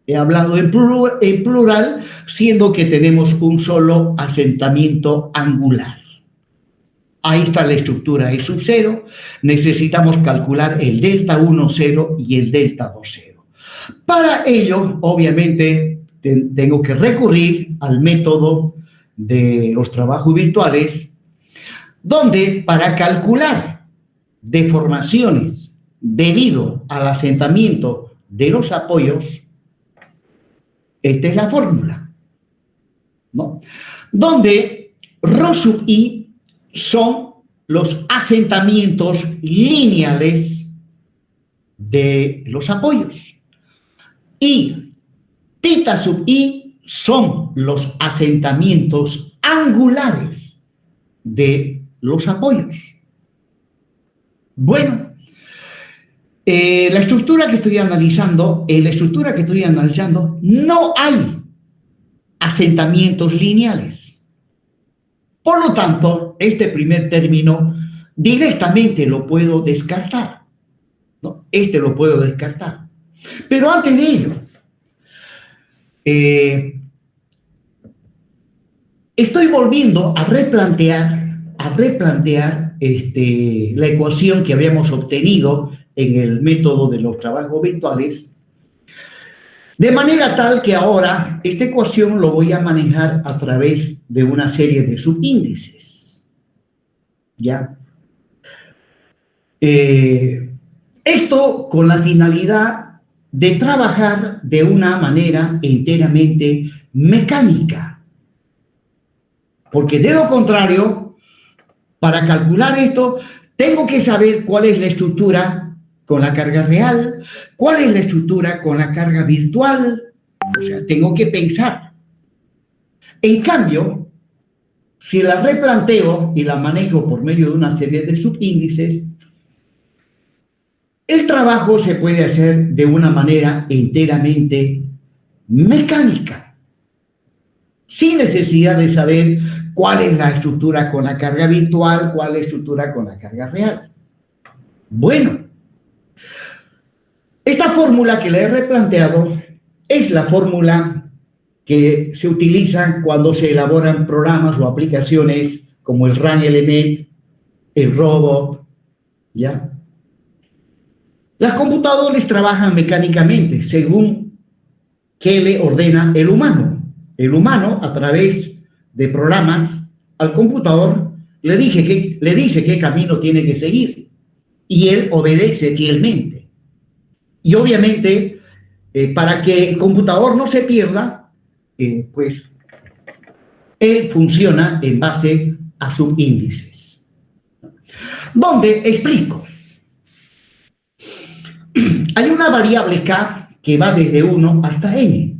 he hablado en plural, siendo que tenemos un solo asentamiento angular. Ahí está la estructura E sub 0. Necesitamos calcular el delta 1, 0 y el delta 2, 0. Para ello, obviamente, tengo que recurrir al método de los trabajos virtuales, donde para calcular deformaciones debido al asentamiento de los apoyos, esta es la fórmula, ¿no? Donde ρ sub i son los asentamientos lineales de los apoyos y θ sub i son los asentamientos angulares de los apoyos. Bueno, en la estructura que estoy analizando, no hay asentamientos lineales. Por lo tanto, este primer término directamente lo puedo descartar, ¿no? Este lo puedo descartar. Pero antes de ello, estoy volviendo a replantear la ecuación que habíamos obtenido en el método de los trabajos virtuales, de manera tal que ahora esta ecuación lo voy a manejar a través de una serie de subíndices. ¿Ya? Esto con la finalidad de trabajar de una manera enteramente mecánica. Porque de lo contrario, para calcular esto, tengo que saber cuál es la estructura con la carga real? ¿Cuál es la estructura con la carga virtual? O sea, tengo que pensar. En cambio, si la replanteo y la manejo por medio de una serie de subíndices, el trabajo se puede hacer de una manera enteramente mecánica, sin necesidad de saber cuál es la estructura con la carga virtual, cuál es la estructura con la carga real. Bueno, esta fórmula que le he replanteado es la fórmula que se utiliza cuando se elaboran programas o aplicaciones como el RAN Element, el robot, ¿ya? Las computadoras trabajan mecánicamente según que le ordena el humano. El humano, a través de programas al computador, le dice qué camino tiene que seguir y él obedece fielmente. Y obviamente, para que el computador no se pierda, pues él funciona en base a subíndices. ¿Dónde? Explico. Hay una variable k que va desde 1 hasta n,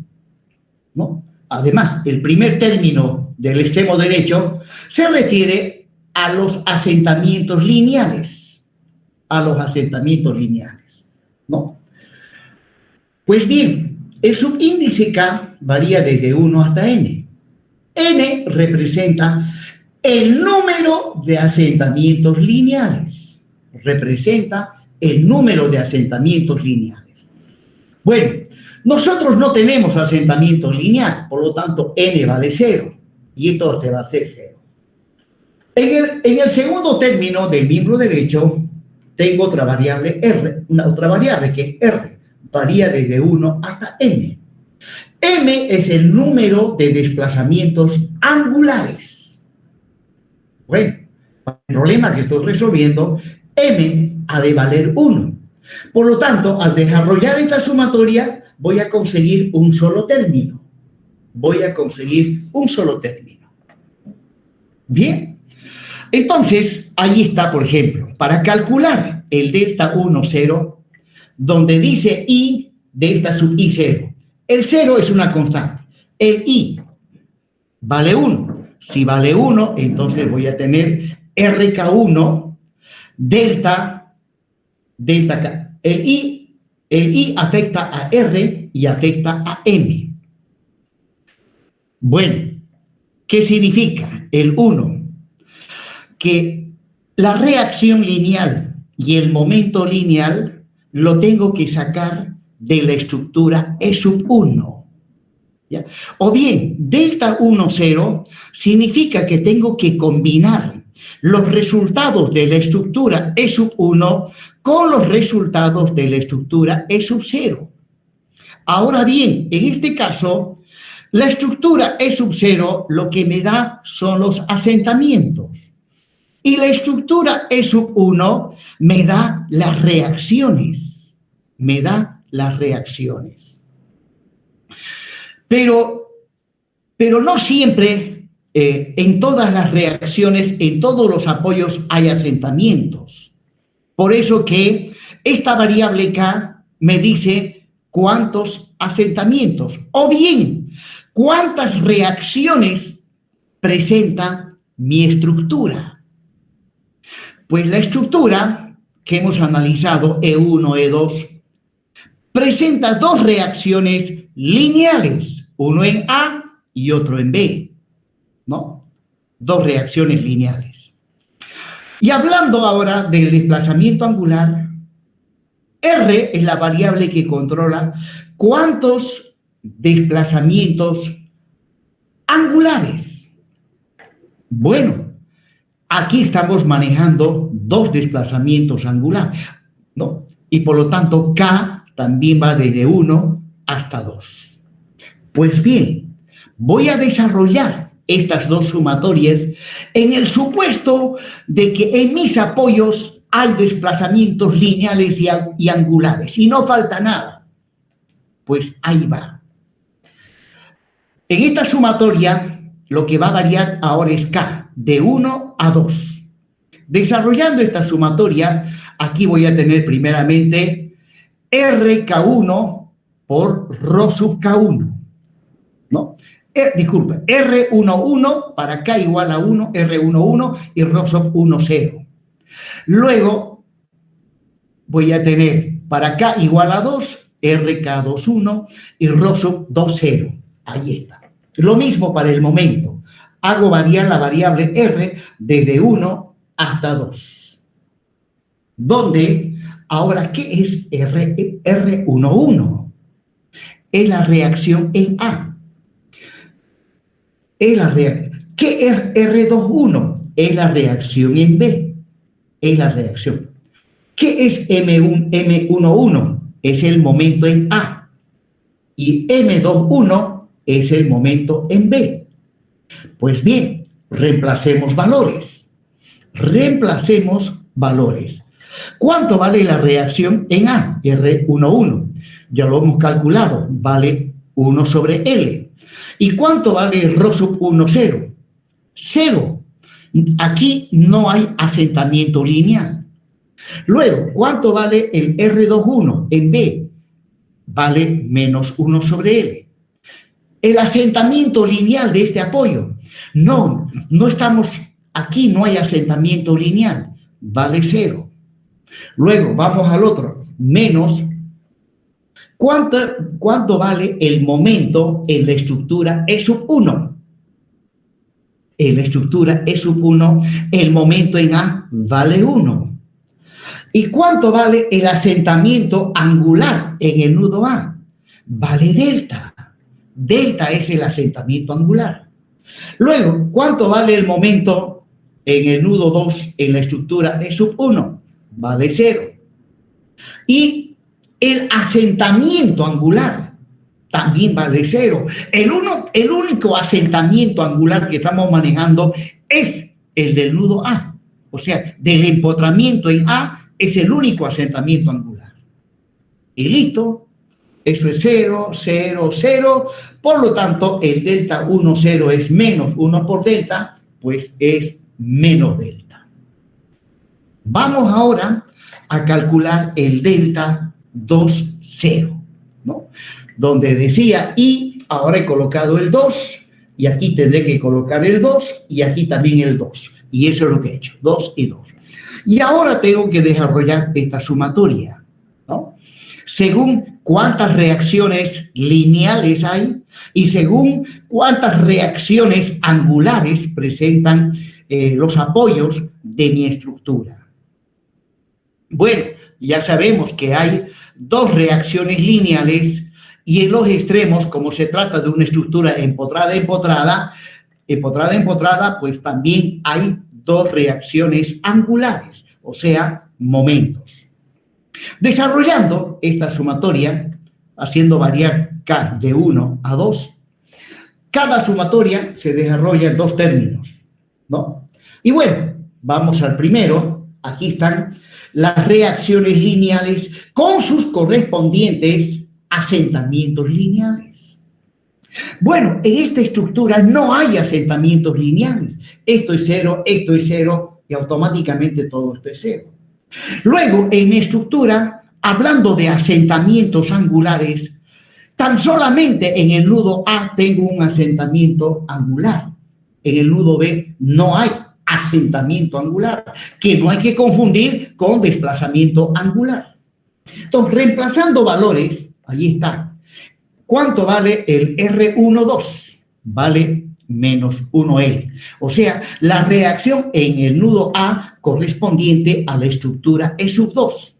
¿no? Además, el primer término del extremo derecho se refiere a los asentamientos lineales, ¿no? Pues bien, el subíndice k varía desde 1 hasta n. N representa el número de asentamientos lineales. Bueno, nosotros no tenemos asentamiento lineal, por lo tanto, n vale 0, y entonces va a ser 0. En el segundo término del miembro derecho, tengo otra variable r, otra variable que es r, varía desde 1 hasta m. M es el número de desplazamientos angulares. Bueno, el problema que estoy resolviendo, m ha de valer 1. Por lo tanto, al desarrollar esta sumatoria, voy a conseguir un solo término. Bien. Entonces, ahí está, por ejemplo, para calcular el delta 1, 0, donde dice i delta sub i 0. El 0 es una constante. El i vale 1. Si vale 1, entonces voy a tener RK1 delta K. El I afecta a R y afecta a M. Bueno, ¿qué significa el 1? Que la reacción lineal y el momento lineal lo tengo que sacar de la estructura E sub 1. ¿Ya? O bien, delta 1, 0 significa que tengo que combinar los resultados de la estructura E sub 1 con los resultados de la estructura E sub 0. Ahora bien, en este caso, la estructura E sub 0 lo que me da son los asentamientos. Y la estructura E sub 1 me da las reacciones. Pero no siempre, en todas las reacciones, en todos los apoyos hay asentamientos. Por eso que esta variable k me dice cuántos asentamientos o bien cuántas reacciones presenta mi estructura. Pues la estructura que hemos analizado, E1, E2, presenta dos reacciones lineales, uno en A y otro en B, ¿no? Dos reacciones lineales. Y hablando ahora del desplazamiento angular, R es la variable que controla cuántos desplazamientos angulares. Bueno, aquí estamos manejando dos desplazamientos angulares, ¿no? Y por lo tanto, K también va desde 1 hasta 2. Pues bien, voy a desarrollar estas dos sumatorias en el supuesto de que en mis apoyos hay desplazamientos lineales y angulares y no falta nada. Pues ahí va. En esta sumatoria lo que va a variar ahora es K de 1 a 2. desarrollando esta sumatoria, aquí voy a tener primeramente RK1 por Rho sub K1, ¿no? Disculpe, R11 para K igual a 1, R11 y Rho sub 1, 0. Luego voy a tener para K igual a 2, RK21 y Rho sub 2, 0. Ahí está. Lo mismo para el momento. Hago variar la variable R desde 1 hasta 2. ¿Dónde? Ahora, ¿qué es R11? Es la reacción en A. ¿Qué es R21? Es la reacción en B. Es la reacción. ¿Qué es M11? Es el momento en A. Y M21 es el momento en B. Pues bien, reemplacemos valores. ¿Cuánto vale la reacción en A? R11. Ya lo hemos calculado. Vale 1 sobre L. ¿Y cuánto vale Rho sub 1, 0? 0. Aquí no hay asentamiento lineal. Luego, ¿cuánto vale el R21 en B? Vale menos 1 sobre L. El asentamiento lineal de este apoyo. No estamos, aquí no hay asentamiento lineal. Vale 0. Luego, vamos al otro. Menos, ¿cuánto vale el momento en la estructura E sub 1? En la estructura E sub 1, el momento en A vale 1. ¿Y cuánto vale el asentamiento angular en el nudo A? Vale delta. Delta es el asentamiento angular. Luego, ¿cuánto vale el momento en el nudo 2 en la estructura E sub 1? Vale 0. Y el asentamiento angular también vale 0. El único asentamiento angular que estamos manejando es el del nudo A. O sea, del empotramiento en A es el único asentamiento angular. Y listo. Eso es 0, 0, 0. Por lo tanto, el delta 1, 0 es menos 1 por delta, pues es menos delta. Vamos ahora a calcular el delta 2, 0, ¿no? Donde decía y, ahora he colocado el 2, y aquí tendré que colocar el 2, y aquí también el 2. Y eso es lo que he hecho, 2 y 2. Y ahora tengo que desarrollar esta sumatoria, ¿no? Según cuántas reacciones lineales hay y según cuántas reacciones angulares presentan los apoyos de mi estructura. Bueno, ya sabemos que hay dos reacciones lineales y en los extremos, como se trata de una estructura empotrada, pues también hay dos reacciones angulares, o sea, momentos. Desarrollando esta sumatoria, haciendo variar K de 1 a 2, cada sumatoria se desarrolla en dos términos, ¿no? Y bueno, vamos al primero. Aquí están las reacciones lineales con sus correspondientes asentamientos lineales. Bueno, en esta estructura no hay asentamientos lineales. Esto es 0 y automáticamente todo esto es 0. Luego, en mi estructura, hablando de asentamientos angulares, tan solamente en el nudo A tengo un asentamiento angular. En el nudo B no hay asentamiento angular, que no hay que confundir con desplazamiento angular. Entonces, reemplazando valores, ahí está. ¿Cuánto vale el R12? Vale menos 1L. O sea, la reacción en el nudo A correspondiente a la estructura E sub 2.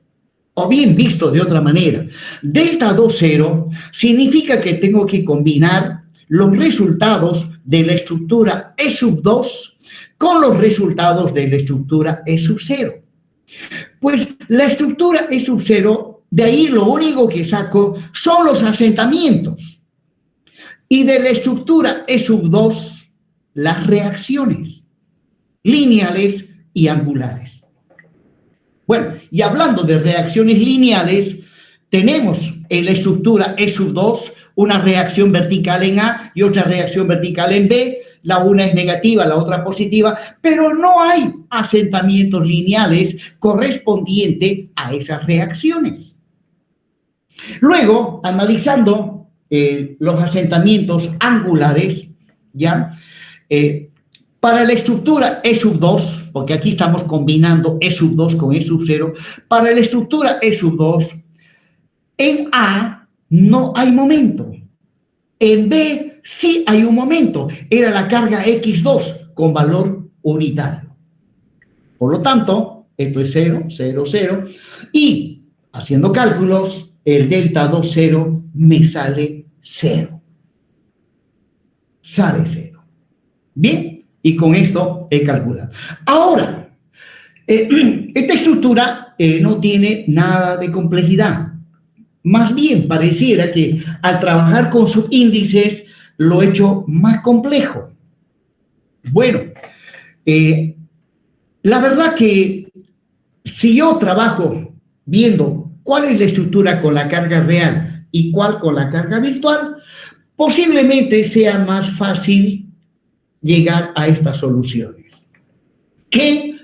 O bien visto de otra manera, delta 2, 0 significa que tengo que combinar los resultados de la estructura E sub 2 con los resultados de la estructura E sub 0. Pues la estructura E sub 0, de ahí lo único que saco son los asentamientos. Y de la estructura E sub 2, las reacciones lineales y angulares. Bueno, y hablando de reacciones lineales, tenemos en la estructura E sub 2 una reacción vertical en A y otra reacción vertical en B, la una es negativa, la otra positiva, pero no hay asentamientos lineales correspondientes a esas reacciones. Luego, analizando los asentamientos angulares, ¿ya? Para la estructura E sub 2, porque aquí estamos combinando E sub 2 con E sub 0, para la estructura E sub 2, en A no hay momento. En B sí hay un momento. Era la carga X2 con valor unitario. Por lo tanto, esto es 0, 0, 0. Y haciendo cálculos, el delta 2, 0 me sale 0. Sale 0. Bien, y con esto he calculado. Ahora, esta estructura no tiene nada de complejidad. Más bien, pareciera que al trabajar con subíndices lo he hecho más complejo. Bueno, la verdad que si yo trabajo viendo cuál es la estructura con la carga real y cuál con la carga virtual, posiblemente sea más fácil llegar a estas soluciones que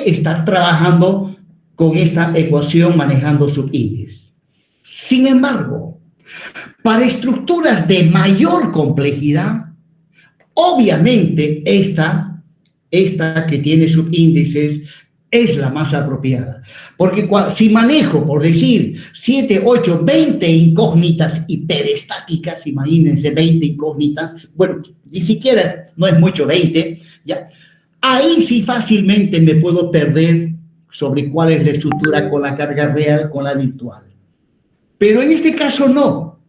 estar trabajando con esta ecuación manejando subíndices. Sin embargo, para estructuras de mayor complejidad, obviamente esta que tiene subíndices es la más apropiada. Porque si manejo, por decir, 7, 8, 20 incógnitas hiperestáticas, imagínense 20 incógnitas, bueno, ni siquiera no es mucho 20, ya, ahí sí fácilmente me puedo perder sobre cuál es la estructura con la carga real, con la virtual. Pero en este caso no.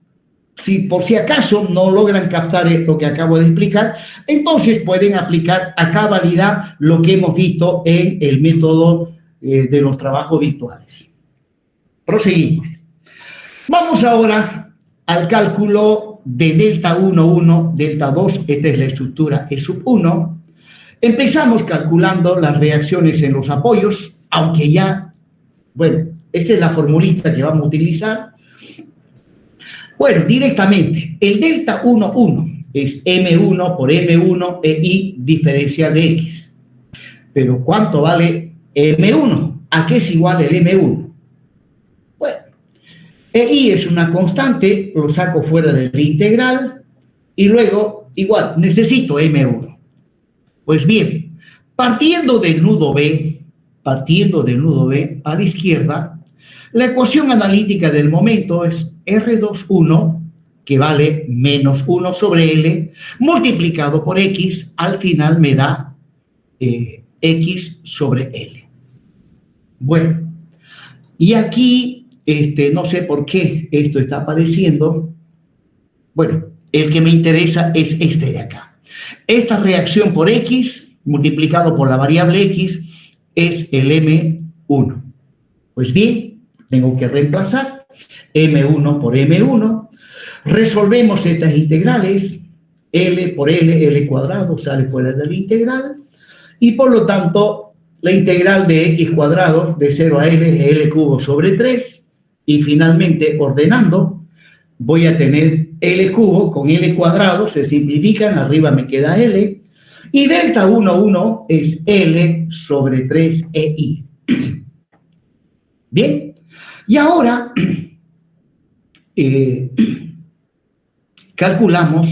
Si por si acaso no logran captar lo que acabo de explicar, entonces pueden aplicar a cabalidad lo que hemos visto en el método de los trabajos virtuales. Proseguimos. Vamos ahora al cálculo de delta 1, 1, delta 2. Esta es la estructura E sub 1. Empezamos calculando las reacciones en los apoyos, aunque ya, bueno, esa es la formulita que vamos a utilizar. Bueno, directamente, el delta 1, 1 es M1 por M1 EI diferencial de X. Pero ¿cuánto vale M1? ¿A qué es igual el M1? Bueno, EI es una constante, lo saco fuera del integral y luego, igual, necesito M1. Pues bien, partiendo del nudo B a la izquierda, la ecuación analítica del momento es R21, que vale menos 1 sobre L, multiplicado por X, al final me da X sobre L. Bueno, y aquí, no sé por qué esto está apareciendo. Bueno, el que me interesa es este de acá. Esta reacción por X, multiplicado por la variable X, es el M1. Pues bien, tengo que reemplazar M1 por M1. Resolvemos estas integrales. L por L, L cuadrado sale fuera de la integral. Y por lo tanto, la integral de X cuadrado de 0 a L es L cubo sobre 3. Y finalmente, ordenando, voy a tener L cubo con L cuadrado. Se simplifican, arriba me queda L. Y delta 1, 1 es L sobre 3 EI. Bien. Y ahora calculamos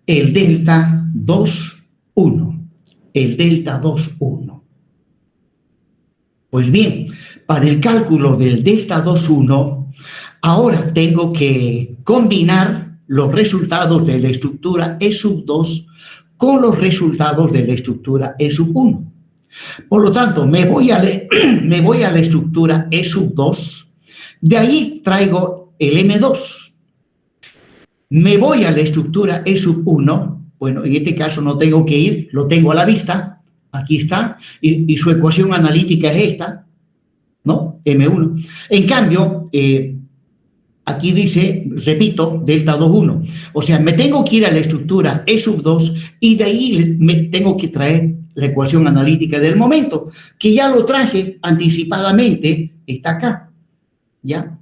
el delta 2, 1. El delta 2, 1. Pues bien, para el cálculo del delta 2, 1, ahora tengo que combinar los resultados de la estructura E sub 2 con los resultados de la estructura E sub 1. Por lo tanto, me voy a la estructura E sub 2, de ahí traigo el M2. Me voy a la estructura E sub 1, bueno, en este caso no tengo que ir, lo tengo a la vista, aquí está, y su ecuación analítica es esta, ¿no? M1. En cambio, aquí dice, repito, delta 2, 1. O sea, me tengo que ir a la estructura E sub 2 y de ahí me tengo que traer la ecuación analítica del momento, que ya lo traje anticipadamente, está acá, ¿ya?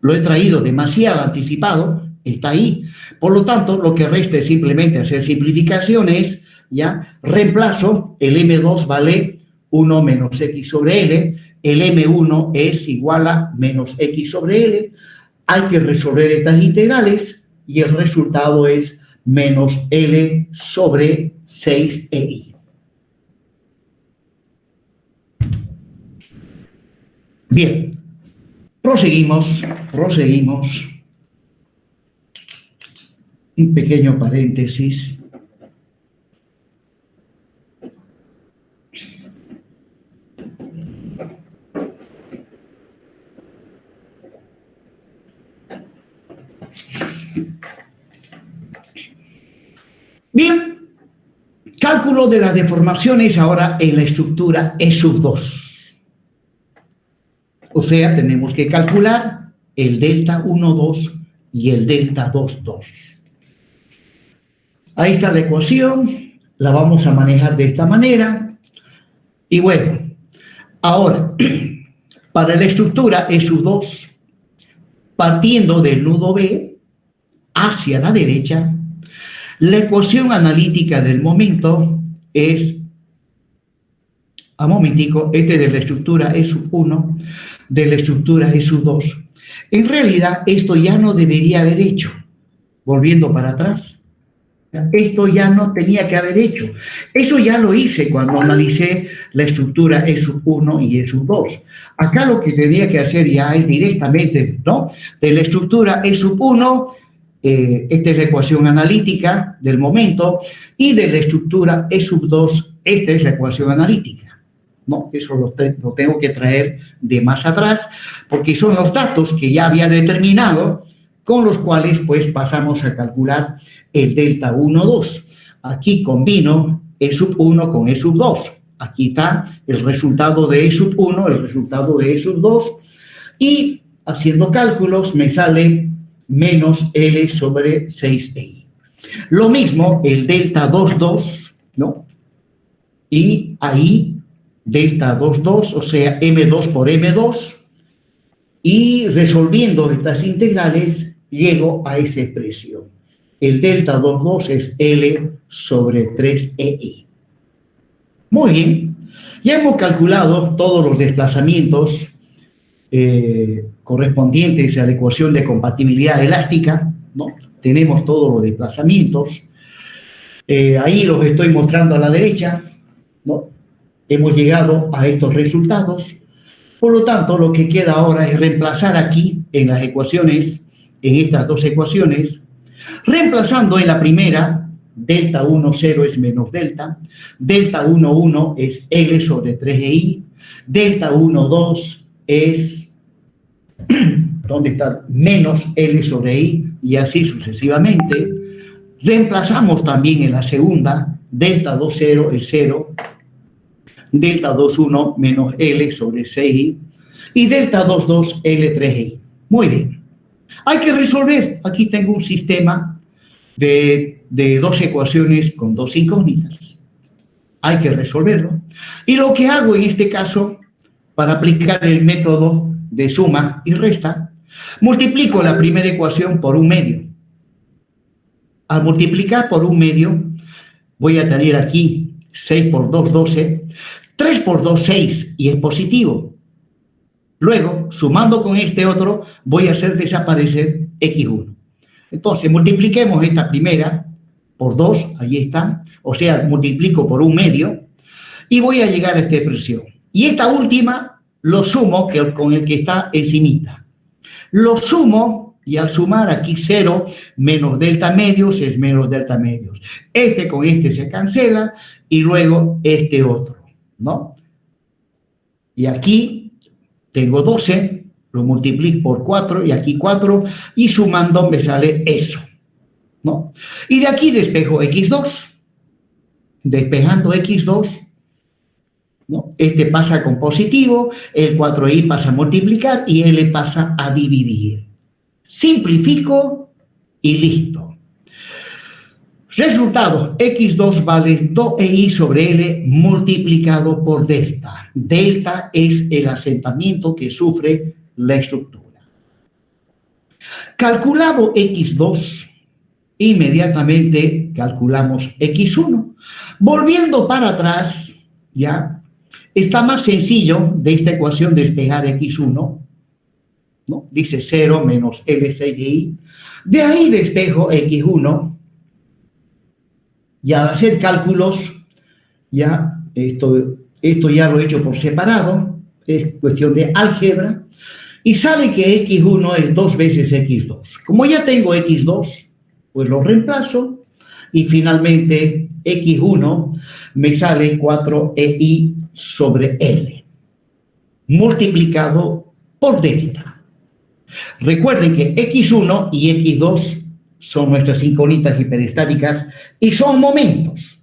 Lo he traído demasiado anticipado, está ahí. Por lo tanto, lo que resta es simplemente hacer simplificaciones, ¿ya? Reemplazo, el M2 vale 1 menos X sobre L, el M1 es igual a menos X sobre L, hay que resolver estas integrales y el resultado es menos L sobre 6EI. Bien, proseguimos. Un pequeño paréntesis. Bien, cálculo de las deformaciones ahora en la estructura E2. O sea, tenemos que calcular el delta 1,2 y el delta 2,2. Ahí está la ecuación, la vamos a manejar de esta manera. Y bueno, ahora, para la estructura E2, partiendo del nudo B hacia la derecha, la ecuación analítica del momento es, a momentico, de la estructura E1, de la estructura E2. En realidad, esto ya no debería haber hecho. Volviendo para atrás, esto ya no tenía que haber hecho. Eso ya lo hice cuando analicé la estructura E1 y E2. Acá lo que tenía que hacer ya es directamente, ¿no? De la estructura E1, esta es la ecuación analítica del momento, y de la estructura E2, esta es la ecuación analítica, ¿no? Eso lo tengo que traer de más atrás, porque son los datos que ya había determinado, con los cuales pues pasamos a calcular el delta 1,2. Aquí combino E1 con E2. Aquí está el resultado de E1, el resultado de E2, y haciendo cálculos me sale menos L sobre 6EI. Lo mismo el delta 2,2, ¿no? Y ahí delta 2,2, o sea, M2 por M2, y resolviendo estas integrales llego a esa expresión. El delta 2,2 es L sobre 3EI. Muy bien, ya hemos calculado todos los desplazamientos correspondientes a la ecuación de compatibilidad elástica, ¿no? Tenemos todos los desplazamientos. Ahí los estoy mostrando a la derecha, ¿no? Hemos llegado a estos resultados. Por lo tanto, lo que queda ahora es reemplazar aquí en las ecuaciones, en estas dos ecuaciones, reemplazando en la primera, delta 1,0 es menos delta 1,1 es L sobre 3EI, delta 1,2 es, ¿dónde está? Menos L sobre I, y así sucesivamente. Reemplazamos también en la segunda, delta 2,0 es 0, delta 2,1 menos L sobre 6i, y delta 2,2 L3i. Muy bien. Hay que resolver. Aquí tengo un sistema de dos ecuaciones con dos incógnitas. Hay que resolverlo. Y lo que hago en este caso, para aplicar el método de suma y resta, multiplico la primera ecuación por un medio. Al multiplicar por un medio, voy a tener aquí 6 por 2, 12, 3 por 2, 6, y es positivo. Luego, sumando con este otro, voy a hacer desaparecer X1. Entonces, multipliquemos esta primera por 2, ahí está, o sea, multiplico por un medio, y voy a llegar a esta expresión. Y esta última lo sumo con el que está encimita. Lo sumo, y al sumar aquí 0 menos delta medios es menos delta medios. Este con este se cancela, y luego este otro, ¿no? Y aquí tengo 12, lo multiplico por 4, y aquí 4, y sumando me sale eso, ¿no? Y de aquí despejo X2. Despejando X2, ¿no? Este pasa con positivo, el 4i pasa a multiplicar, y L pasa a dividir. Simplifico y listo. Resultado, X2 vale 2EI sobre L multiplicado por delta. Delta es el asentamiento que sufre la estructura. Calculado X2, inmediatamente calculamos X1. Volviendo para atrás, ya, está más sencillo de esta ecuación despejar x1, ¿no? Dice 0 menos L6i. De ahí despejo x1, ya hacer cálculos, ya, esto ya lo he hecho por separado, es cuestión de álgebra, y sale que x1 es 2 veces x2. Como ya tengo x2, pues lo reemplazo, y finalmente x1 me sale 4ei sobre L, multiplicado por delta. Recuerden que x1 y x2 son nuestras incógnitas hiperestáticas y son momentos.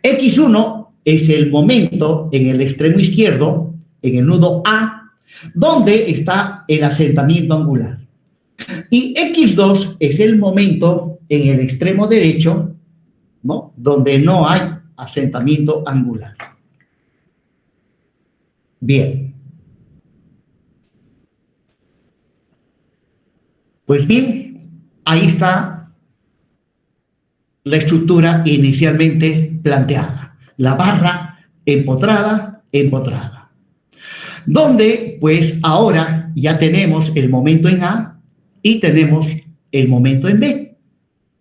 x1 es el momento en el extremo izquierdo, en el nudo A, donde está el asentamiento angular. Y x2 es el momento en el extremo derecho, ¿no? Donde no hay asentamiento angular. Bien. Pues bien, ahí está la estructura inicialmente planteada. La barra empotrada, donde pues ahora ya tenemos el momento en A y tenemos el momento en B.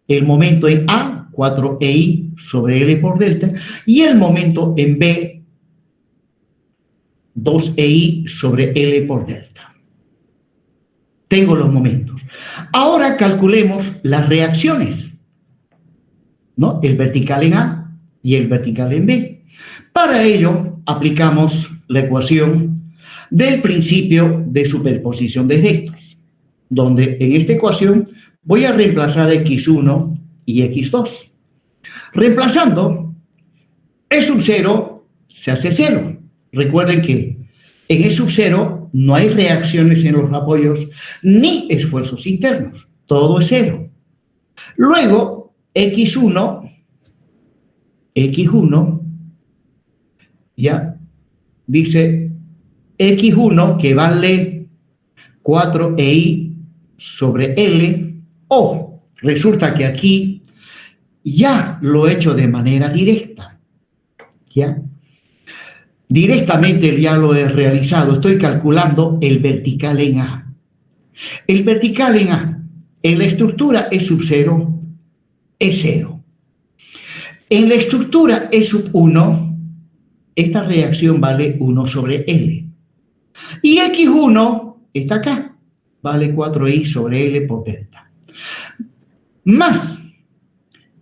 El momento en A, 4ei sobre L por delta, y el momento en B, 2ei sobre L por delta. Tengo los momentos. Ahora calculemos las reacciones, ¿no? El vertical en A y el vertical en B. Para ello, aplicamos la ecuación del principio de superposición de efectos, donde en esta ecuación voy a reemplazar x1 y x2. Reemplazando, E sub 0 se hace 0. Recuerden que en E sub 0 no hay reacciones en los apoyos ni esfuerzos internos. Todo es 0. Luego, x1, ya, dice x1 que vale 4ei sobre L, o resulta que aquí ya lo he hecho de manera directa, ¿ya? Directamente ya lo he realizado, estoy calculando el vertical en A. El vertical en A, en la estructura E sub 0, es 0. En la estructura E sub 1, esta reacción vale 1 sobre L. Y x1 está acá, vale 4i sobre L por delta. Más,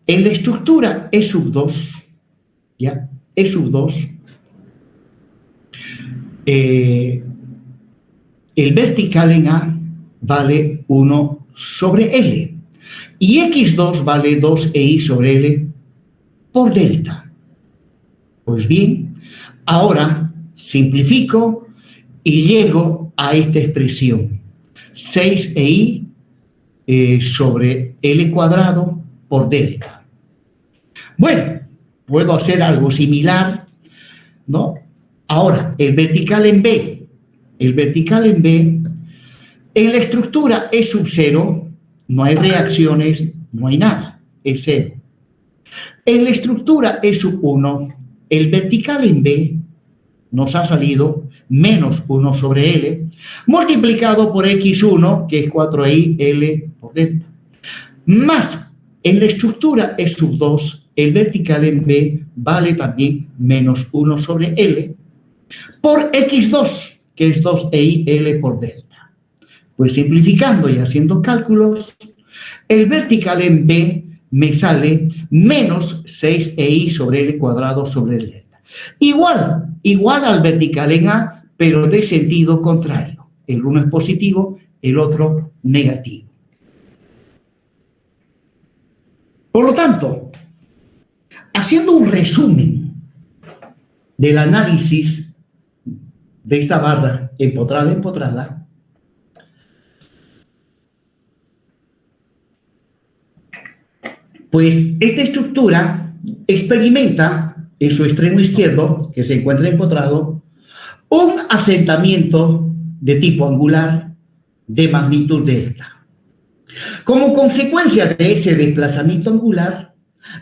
en la estructura E sub 2, ¿ya? E sub 2, el vertical en A vale 1 sobre L. Y x2 vale 2ei sobre L por delta. Pues bien, ahora simplifico y llego a esta expresión. 6ei sobre L cuadrado por delta. Bueno, puedo hacer algo similar, ¿no? Ahora, el vertical en B. El vertical en B, en la estructura E sub 0, no hay reacciones, no hay nada, es 0. En la estructura E sub 1, el vertical en B nos ha salido menos 1 sobre L, multiplicado por x1, que es 4i L por delta. Más, en la estructura E sub 2, el vertical en B vale también menos 1 sobre L, por x2, que es 2i L por delta. Pues simplificando y haciendo cálculos, el vertical en B me sale menos 6ei sobre L cuadrado sobre el delta. Igual al vertical en A, pero de sentido contrario. El uno es positivo, el otro negativo. Por lo tanto, haciendo un resumen del análisis de esta barra empotrada, pues esta estructura experimenta en su extremo izquierdo, que se encuentra empotrado, un asentamiento de tipo angular de magnitud delta. Como consecuencia de ese desplazamiento angular,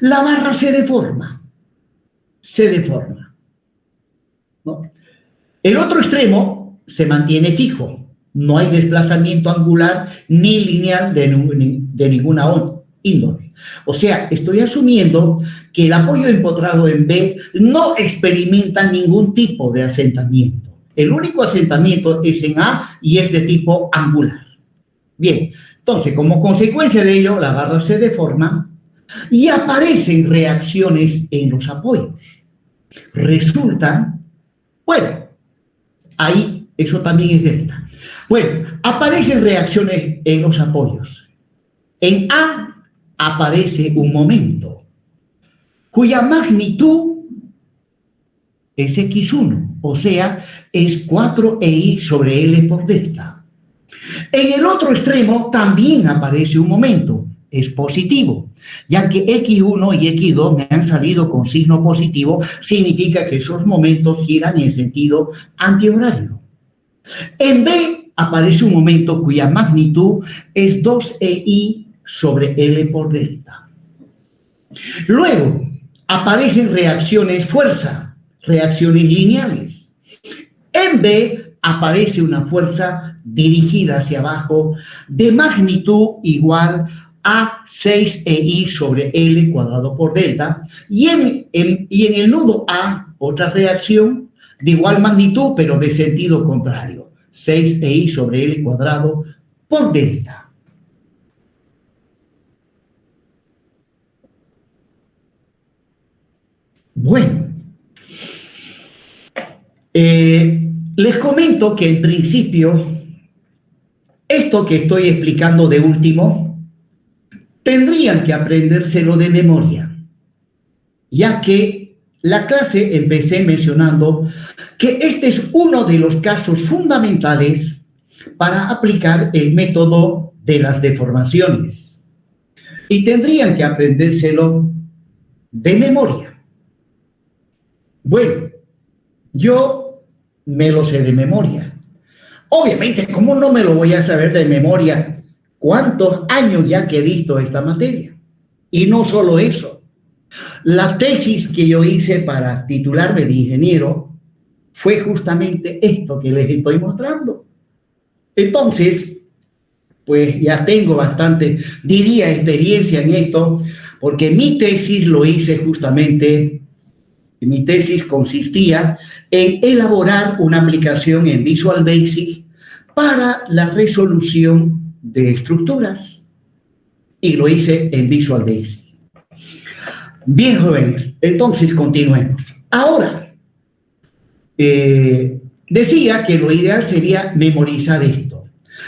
la barra se deforma. se deforma, ¿no? El otro extremo se mantiene fijo. No hay desplazamiento angular ni lineal de ninguna índole. O sea, estoy asumiendo que el apoyo empotrado en B no experimenta ningún tipo de asentamiento. El único asentamiento es en A y es de tipo angular. Bien, entonces, como consecuencia de ello, la barra se deforma y aparecen reacciones en los apoyos. Resultan, bueno, ahí eso también es delta. Bueno, aparecen reacciones en los apoyos. En A aparece un momento cuya magnitud es x1, o sea, es 4EI sobre L por delta. En el otro extremo también aparece un momento, es positivo, ya que x1 y x2 me han salido con signo positivo, significa que esos momentos giran en sentido antihorario. En B aparece un momento cuya magnitud es 2EI sobre L por delta. Luego aparecen reacciones fuerza, reacciones lineales. En B aparece una fuerza dirigida hacia abajo de magnitud igual a 6EI sobre L cuadrado por delta, y en el nudo A otra reacción de igual magnitud pero de sentido contrario, 6EI sobre L cuadrado por delta. Bueno, les comento que en principio esto que estoy explicando de último tendrían que aprendérselo de memoria, ya que la clase empecé mencionando que este es uno de los casos fundamentales para aplicar el método de las deformaciones y tendrían que aprendérselo de memoria. Bueno, yo me lo sé de memoria. Obviamente, ¿cómo no me lo voy a saber de memoria? ¿Cuántos años ya que he visto esta materia? Y no solo eso. La tesis que yo hice para titularme de ingeniero fue justamente esto que les estoy mostrando. Entonces, pues ya tengo bastante, diría, experiencia en esto, porque mi tesis lo hice justamente. Mi tesis consistía en elaborar una aplicación en Visual Basic para la resolución de estructuras. Y lo hice en Visual Basic. Bien, jóvenes, entonces continuemos. Ahora, decía que lo ideal sería memorizar esto.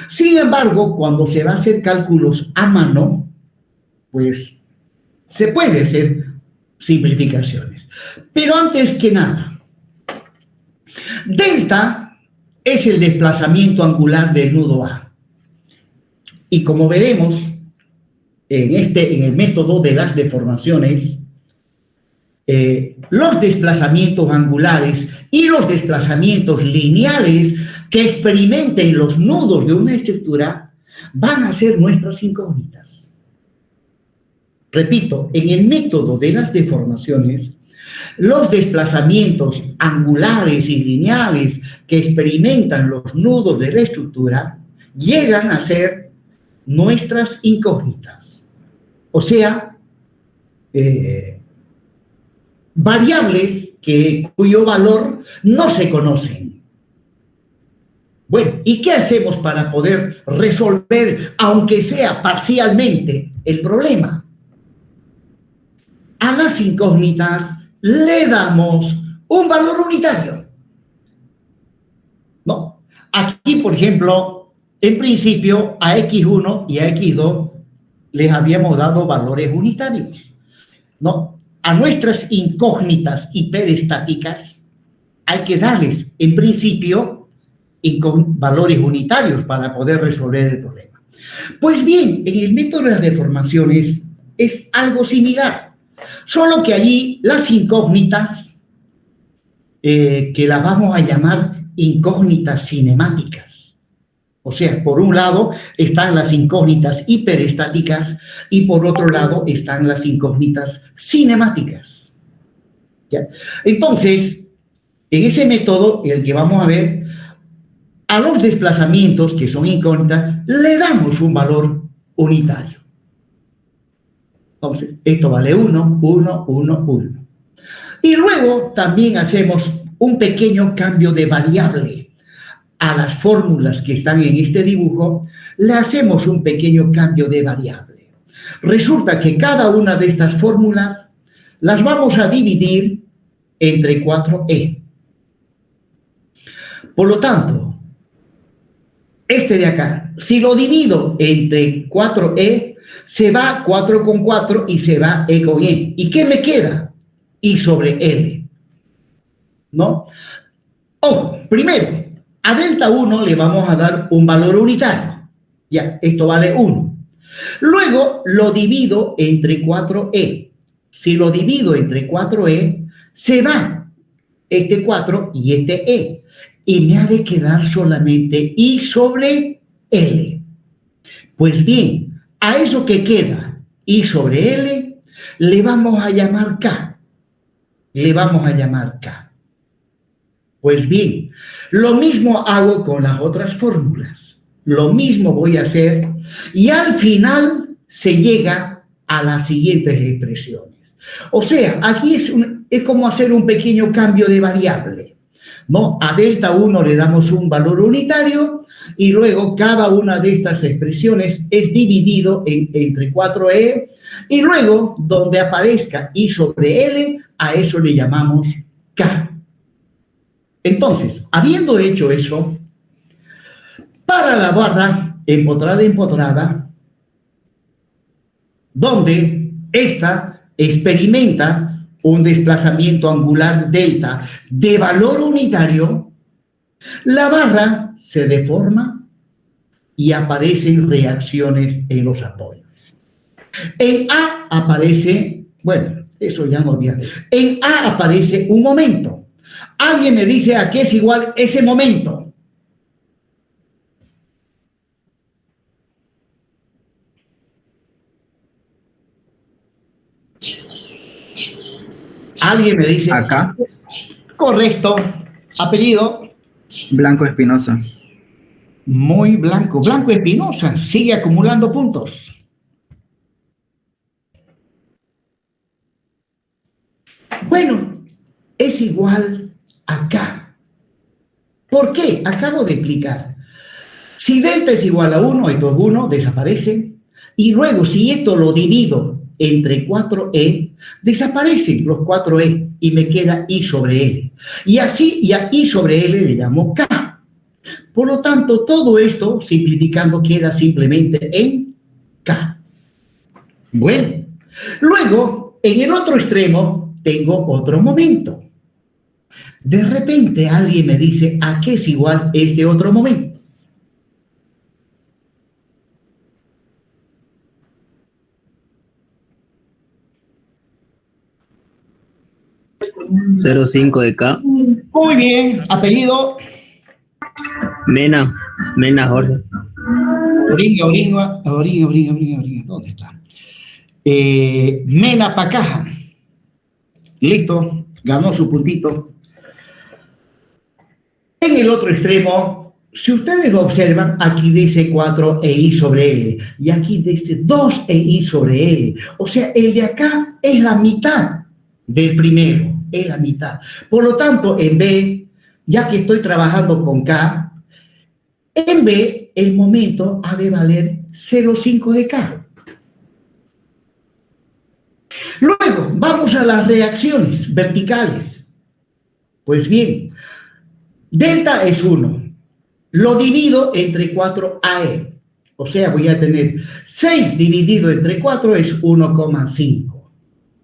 Sin embargo, cuando se va a hacer cálculos a mano, pues se puede hacer simplificaciones. Pero antes que nada, delta es el desplazamiento angular del nudo A. Y como veremos en el método de las deformaciones, los desplazamientos angulares y los desplazamientos lineales que experimenten los nudos de una estructura van a ser nuestras incógnitas. Repito, en el método de las deformaciones, los desplazamientos angulares y lineales que experimentan los nudos de la estructura llegan a ser nuestras incógnitas. O sea, variables cuyo valor no se conocen. Bueno, ¿y qué hacemos para poder resolver, aunque sea parcialmente, el problema? A las incógnitas le damos un valor unitario. ¿No? Aquí, por ejemplo, en principio, a X1 y a X2 les habíamos dado valores unitarios. ¿No? A nuestras incógnitas hiperestáticas hay que darles, en principio, valores unitarios para poder resolver el problema. Pues bien, en el método de las deformaciones es algo similar, solo que allí las incógnitas, que las vamos a llamar incógnitas cinemáticas. O sea, por un lado están las incógnitas hiperestáticas y por otro lado están las incógnitas cinemáticas. ¿Ya? Entonces, en ese método, el que vamos a ver, a los desplazamientos que son incógnitas, le damos un valor unitario. Entonces, esto vale 1, 1, 1, 1. Y luego también hacemos un pequeño cambio de variable. A las fórmulas que están en este dibujo, le hacemos un pequeño cambio de variable. Resulta que cada una de estas fórmulas las vamos a dividir entre 4e. Por lo tanto, este de acá, si lo divido entre 4e, se va 4 con 4 y se va e con e. ¿Y qué me queda? I sobre L. ¿No? Ojo, primero, a delta 1 le vamos a dar un valor unitario. Ya, esto vale 1. Luego lo divido entre 4e. Si lo divido entre 4e, se va este 4 y este e. Y me ha de quedar solamente I sobre L. Pues bien, a eso que queda I sobre L, le vamos a llamar K. Le vamos a llamar K. Pues bien, lo mismo hago con las otras fórmulas. Lo mismo voy a hacer y al final se llega a las siguientes expresiones. O sea, aquí es como hacer un pequeño cambio de variable, ¿no? A delta 1 le damos un valor unitario y luego cada una de estas expresiones es dividido entre 4e y luego donde aparezca I sobre L, a eso le llamamos K. Entonces, habiendo hecho eso, para la barra empotrada, donde ésta experimenta un desplazamiento angular delta de valor unitario, la barra se deforma y aparecen reacciones en los apoyos. En A aparece, bueno, eso ya no olvidé. En A aparece un momento. Alguien me dice a qué es igual ese momento. Alguien me dice. Acá. Correcto. Apellido. Blanco Espinosa. Muy blanco. Blanco Espinosa. Sigue acumulando puntos. Bueno, es igual acá. ¿Por qué? Acabo de explicar. Si delta es igual a 1, esto es 1, desaparece. Y luego, si esto lo divido entre 4e, desaparecen los 4e y me queda I sobre L. Y así, y a I sobre L le llamo K. Por lo tanto, todo esto, simplificando, queda simplemente en K. Bueno, luego, en el otro extremo, tengo otro momento. De repente alguien me dice a qué es igual este otro momento. .05 de K. Muy bien, apellido. Mena Jorge. Oringa. ¿Dónde está? Mena Pacaja. Listo, ganó su puntito. En el otro extremo, si ustedes lo observan, aquí dice 4 e I sobre L. Y aquí dice 2 e I sobre L. O sea, el de acá es la mitad del primero. Es la mitad. Por lo tanto, en B, ya que estoy trabajando con K, en B el momento ha de valer 0,5 de K. Luego, vamos a las reacciones verticales. Pues bien, delta es 1. Lo divido entre 4AE. O sea, voy a tener 6 dividido entre 4 es 1,5.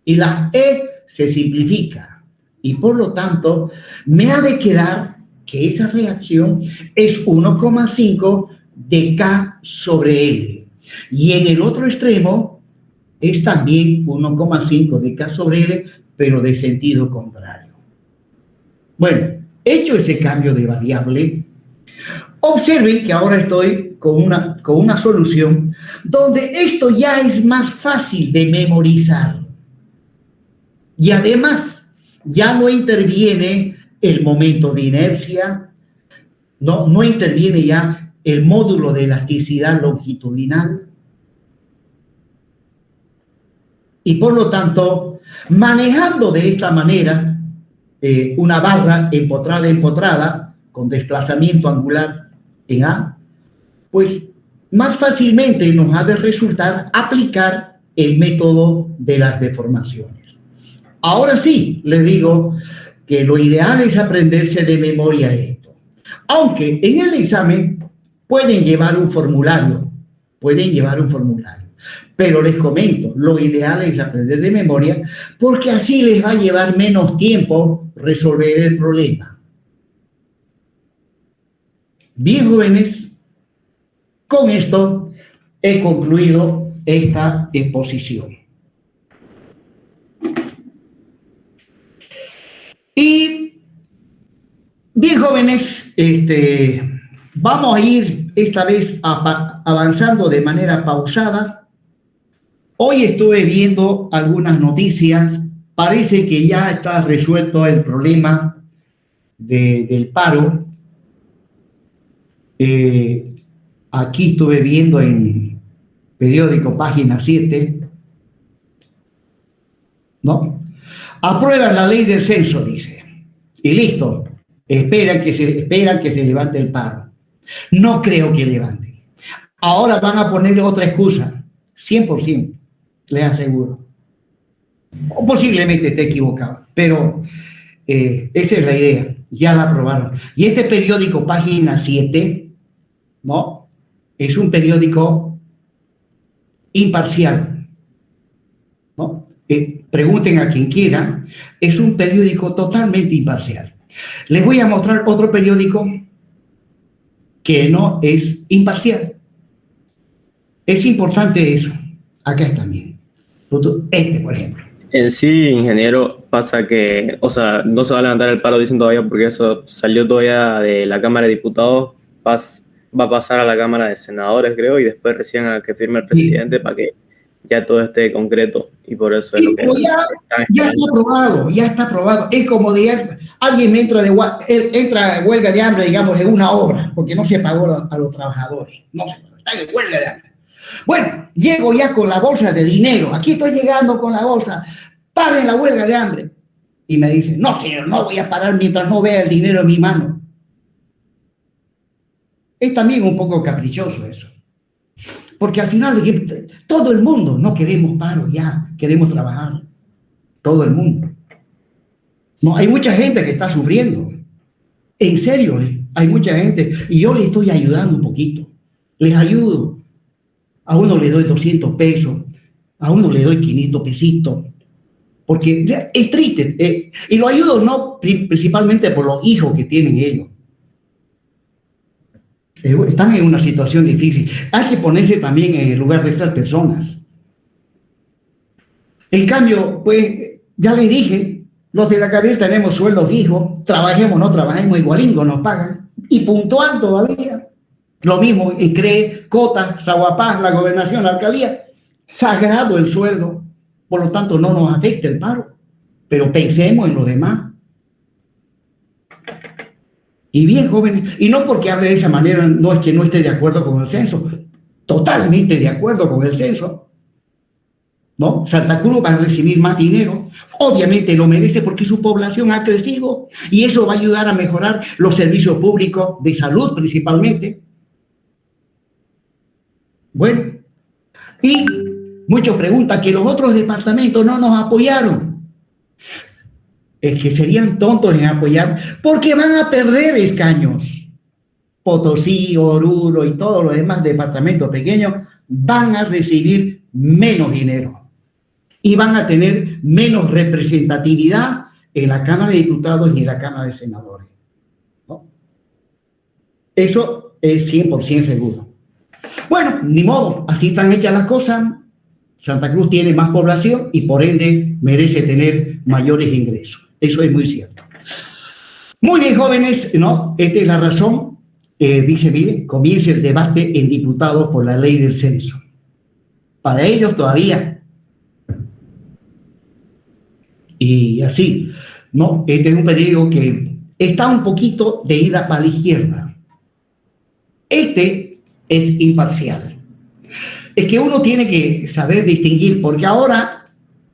Y la E se simplifica. Y por lo tanto, me ha de quedar que esa reacción es 1,5 de K sobre L. Y en el otro extremo es también 1,5 de K sobre L, pero de sentido contrario. Bueno, hecho ese cambio de variable, observen que ahora estoy con una solución donde esto ya es más fácil de memorizar. Y además, ya no interviene el momento de inercia, no interviene ya el módulo de elasticidad longitudinal. Y por lo tanto, manejando de esta manera una barra empotrada con desplazamiento angular en A, pues más fácilmente nos ha de resultar aplicar el método de las deformaciones. Ahora sí, les digo que lo ideal es aprenderse de memoria esto. Aunque en el examen pueden llevar un formulario, pero les comento, lo ideal es aprender de memoria porque así les va a llevar menos tiempo resolver el problema. Bien, jóvenes, con esto he concluido esta exposición. Y bien, jóvenes, vamos a ir esta vez avanzando de manera pausada. Hoy estuve viendo algunas noticias. Parece que ya está resuelto el problema del paro. Aquí estuve viendo en periódico Página 7, ¿no? Aprueban la ley del censo, dice. Y listo. Esperan que se levante el paro. No creo que levanten. Ahora van a poner otra excusa. 100%, les aseguro. O posiblemente esté equivocado. Pero esa es la idea. Ya la aprobaron. Y este periódico Página 7, ¿no? Es un periódico imparcial, ¿no? Pregunten a quien quiera, es un periódico totalmente imparcial. Les voy a mostrar otro periódico que no es imparcial. Es importante eso. Acá está también. Este, por ejemplo. En sí, ingeniero, pasa que, o sea, no se va a levantar el paro, dicen todavía, porque eso salió todavía de la Cámara de Diputados, va a pasar a la Cámara de Senadores, creo, y después recién a que firme el presidente para que ya todo esté concreto, y por eso es lo que ya está aprobado. Es como de alguien entra a huelga de hambre, digamos, en una obra, porque no se pagó a los trabajadores, no se pagó, están en huelga de hambre. Bueno, llego ya con la bolsa de dinero, aquí estoy llegando con la bolsa, paren la huelga de hambre. Y me dicen, no señor, no voy a parar mientras no vea el dinero en mi mano. Es también un poco caprichoso eso. Porque al final todo el mundo no queremos paro ya, queremos trabajar. Todo el mundo. No, hay mucha gente que está sufriendo. En serio, hay mucha gente. Y yo les estoy ayudando un poquito. Les ayudo. A uno le doy 200 pesos, a uno le doy 500 pesitos. Porque es triste. Y lo ayudo no principalmente por los hijos que tienen ellos. Están en una situación difícil. Hay que ponerse también en el lugar de esas personas. En cambio, pues, ya les dije, los de la Gabriel tenemos sueldos fijos, trabajemos o no trabajemos, igualingo nos pagan, y puntual todavía. Lo mismo en CRE, Cota, Zaguapaz, la gobernación, la alcaldía, sagrado el sueldo, por lo tanto no nos afecta el paro, pero pensemos en los demás. Y bien, jóvenes, y no porque hable de esa manera, no es que no esté de acuerdo con el censo, totalmente de acuerdo con el censo, ¿no? Santa Cruz va a recibir más dinero, obviamente lo merece porque su población ha crecido y eso va a ayudar a mejorar los servicios públicos de salud principalmente. Bueno, y muchos preguntan que los otros departamentos no nos apoyaron. Es que serían tontos en apoyar porque van a perder escaños. Potosí, Oruro y todos los demás departamentos pequeños van a recibir menos dinero y van a tener menos representatividad en la Cámara de Diputados y en la Cámara de Senadores, ¿no? Eso es 100% seguro. Bueno, ni modo, así están hechas las cosas. Santa Cruz tiene más población y por ende merece tener mayores ingresos. Eso es muy cierto. Muy bien, jóvenes, ¿no? Esta es la razón. Dice, mire, comienza el debate en diputados por la ley del censo. Para ellos todavía. Y así. ¿no? Este es un periódico que está un poquito de ida para la izquierda. Este es imparcial. Es que uno tiene que saber distinguir, porque ahora,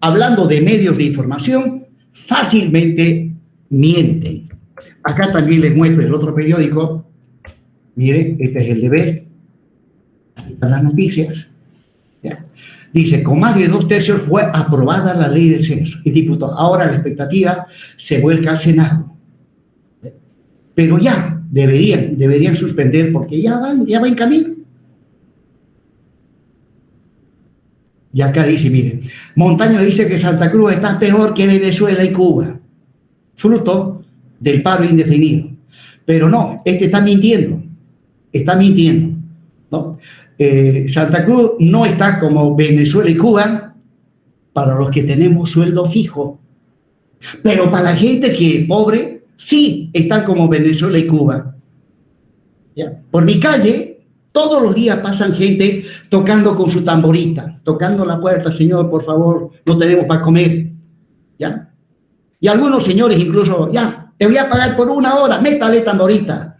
hablando de medios de información, fácilmente mienten. Acá también les muestro el otro periódico. Mire, este es El Deber. Ahí están las noticias. ¿Ya? Dice, con más de 2/3 fue aprobada la ley del censo. El diputado, ahora la expectativa se vuelca al Senado. Pero ya deberían suspender porque ya va en camino. Y acá dice, mire, Montaño dice que Santa Cruz está peor que Venezuela y Cuba, fruto del paro indefinido. Pero no, este está mintiendo, ¿no? Santa Cruz no está como Venezuela y Cuba para los que tenemos sueldo fijo, pero para la gente que es pobre, sí están como Venezuela y Cuba. ¿Ya? Por mi calle, todos los días pasan gente tocando con su tamborita, tocando la puerta, señor, por favor, no tenemos para comer, ¿ya? Y algunos señores incluso, ya, te voy a pagar por 1 hora, métale tamborita.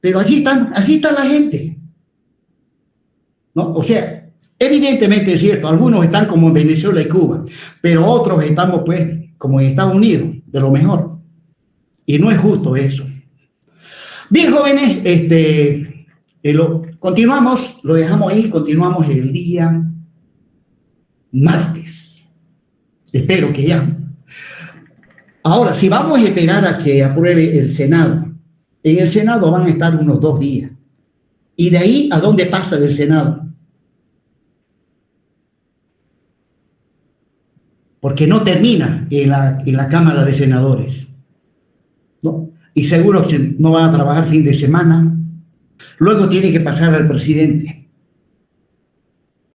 Pero así está la gente, ¿no? O sea, evidentemente es cierto, algunos están como en Venezuela y Cuba, pero otros estamos, pues, como en Estados Unidos, de lo mejor. Y no es justo eso. Bien, jóvenes, continuamos, lo dejamos ahí, continuamos el día martes. Espero que ya. Ahora, si vamos a esperar a que apruebe el Senado, en el Senado van a estar unos 2 días. ¿Y de ahí a dónde pasa del Senado? Porque no termina en la Cámara de Senadores, ¿no? Y seguro que no van a trabajar fin de semana. Luego tiene que pasar al presidente.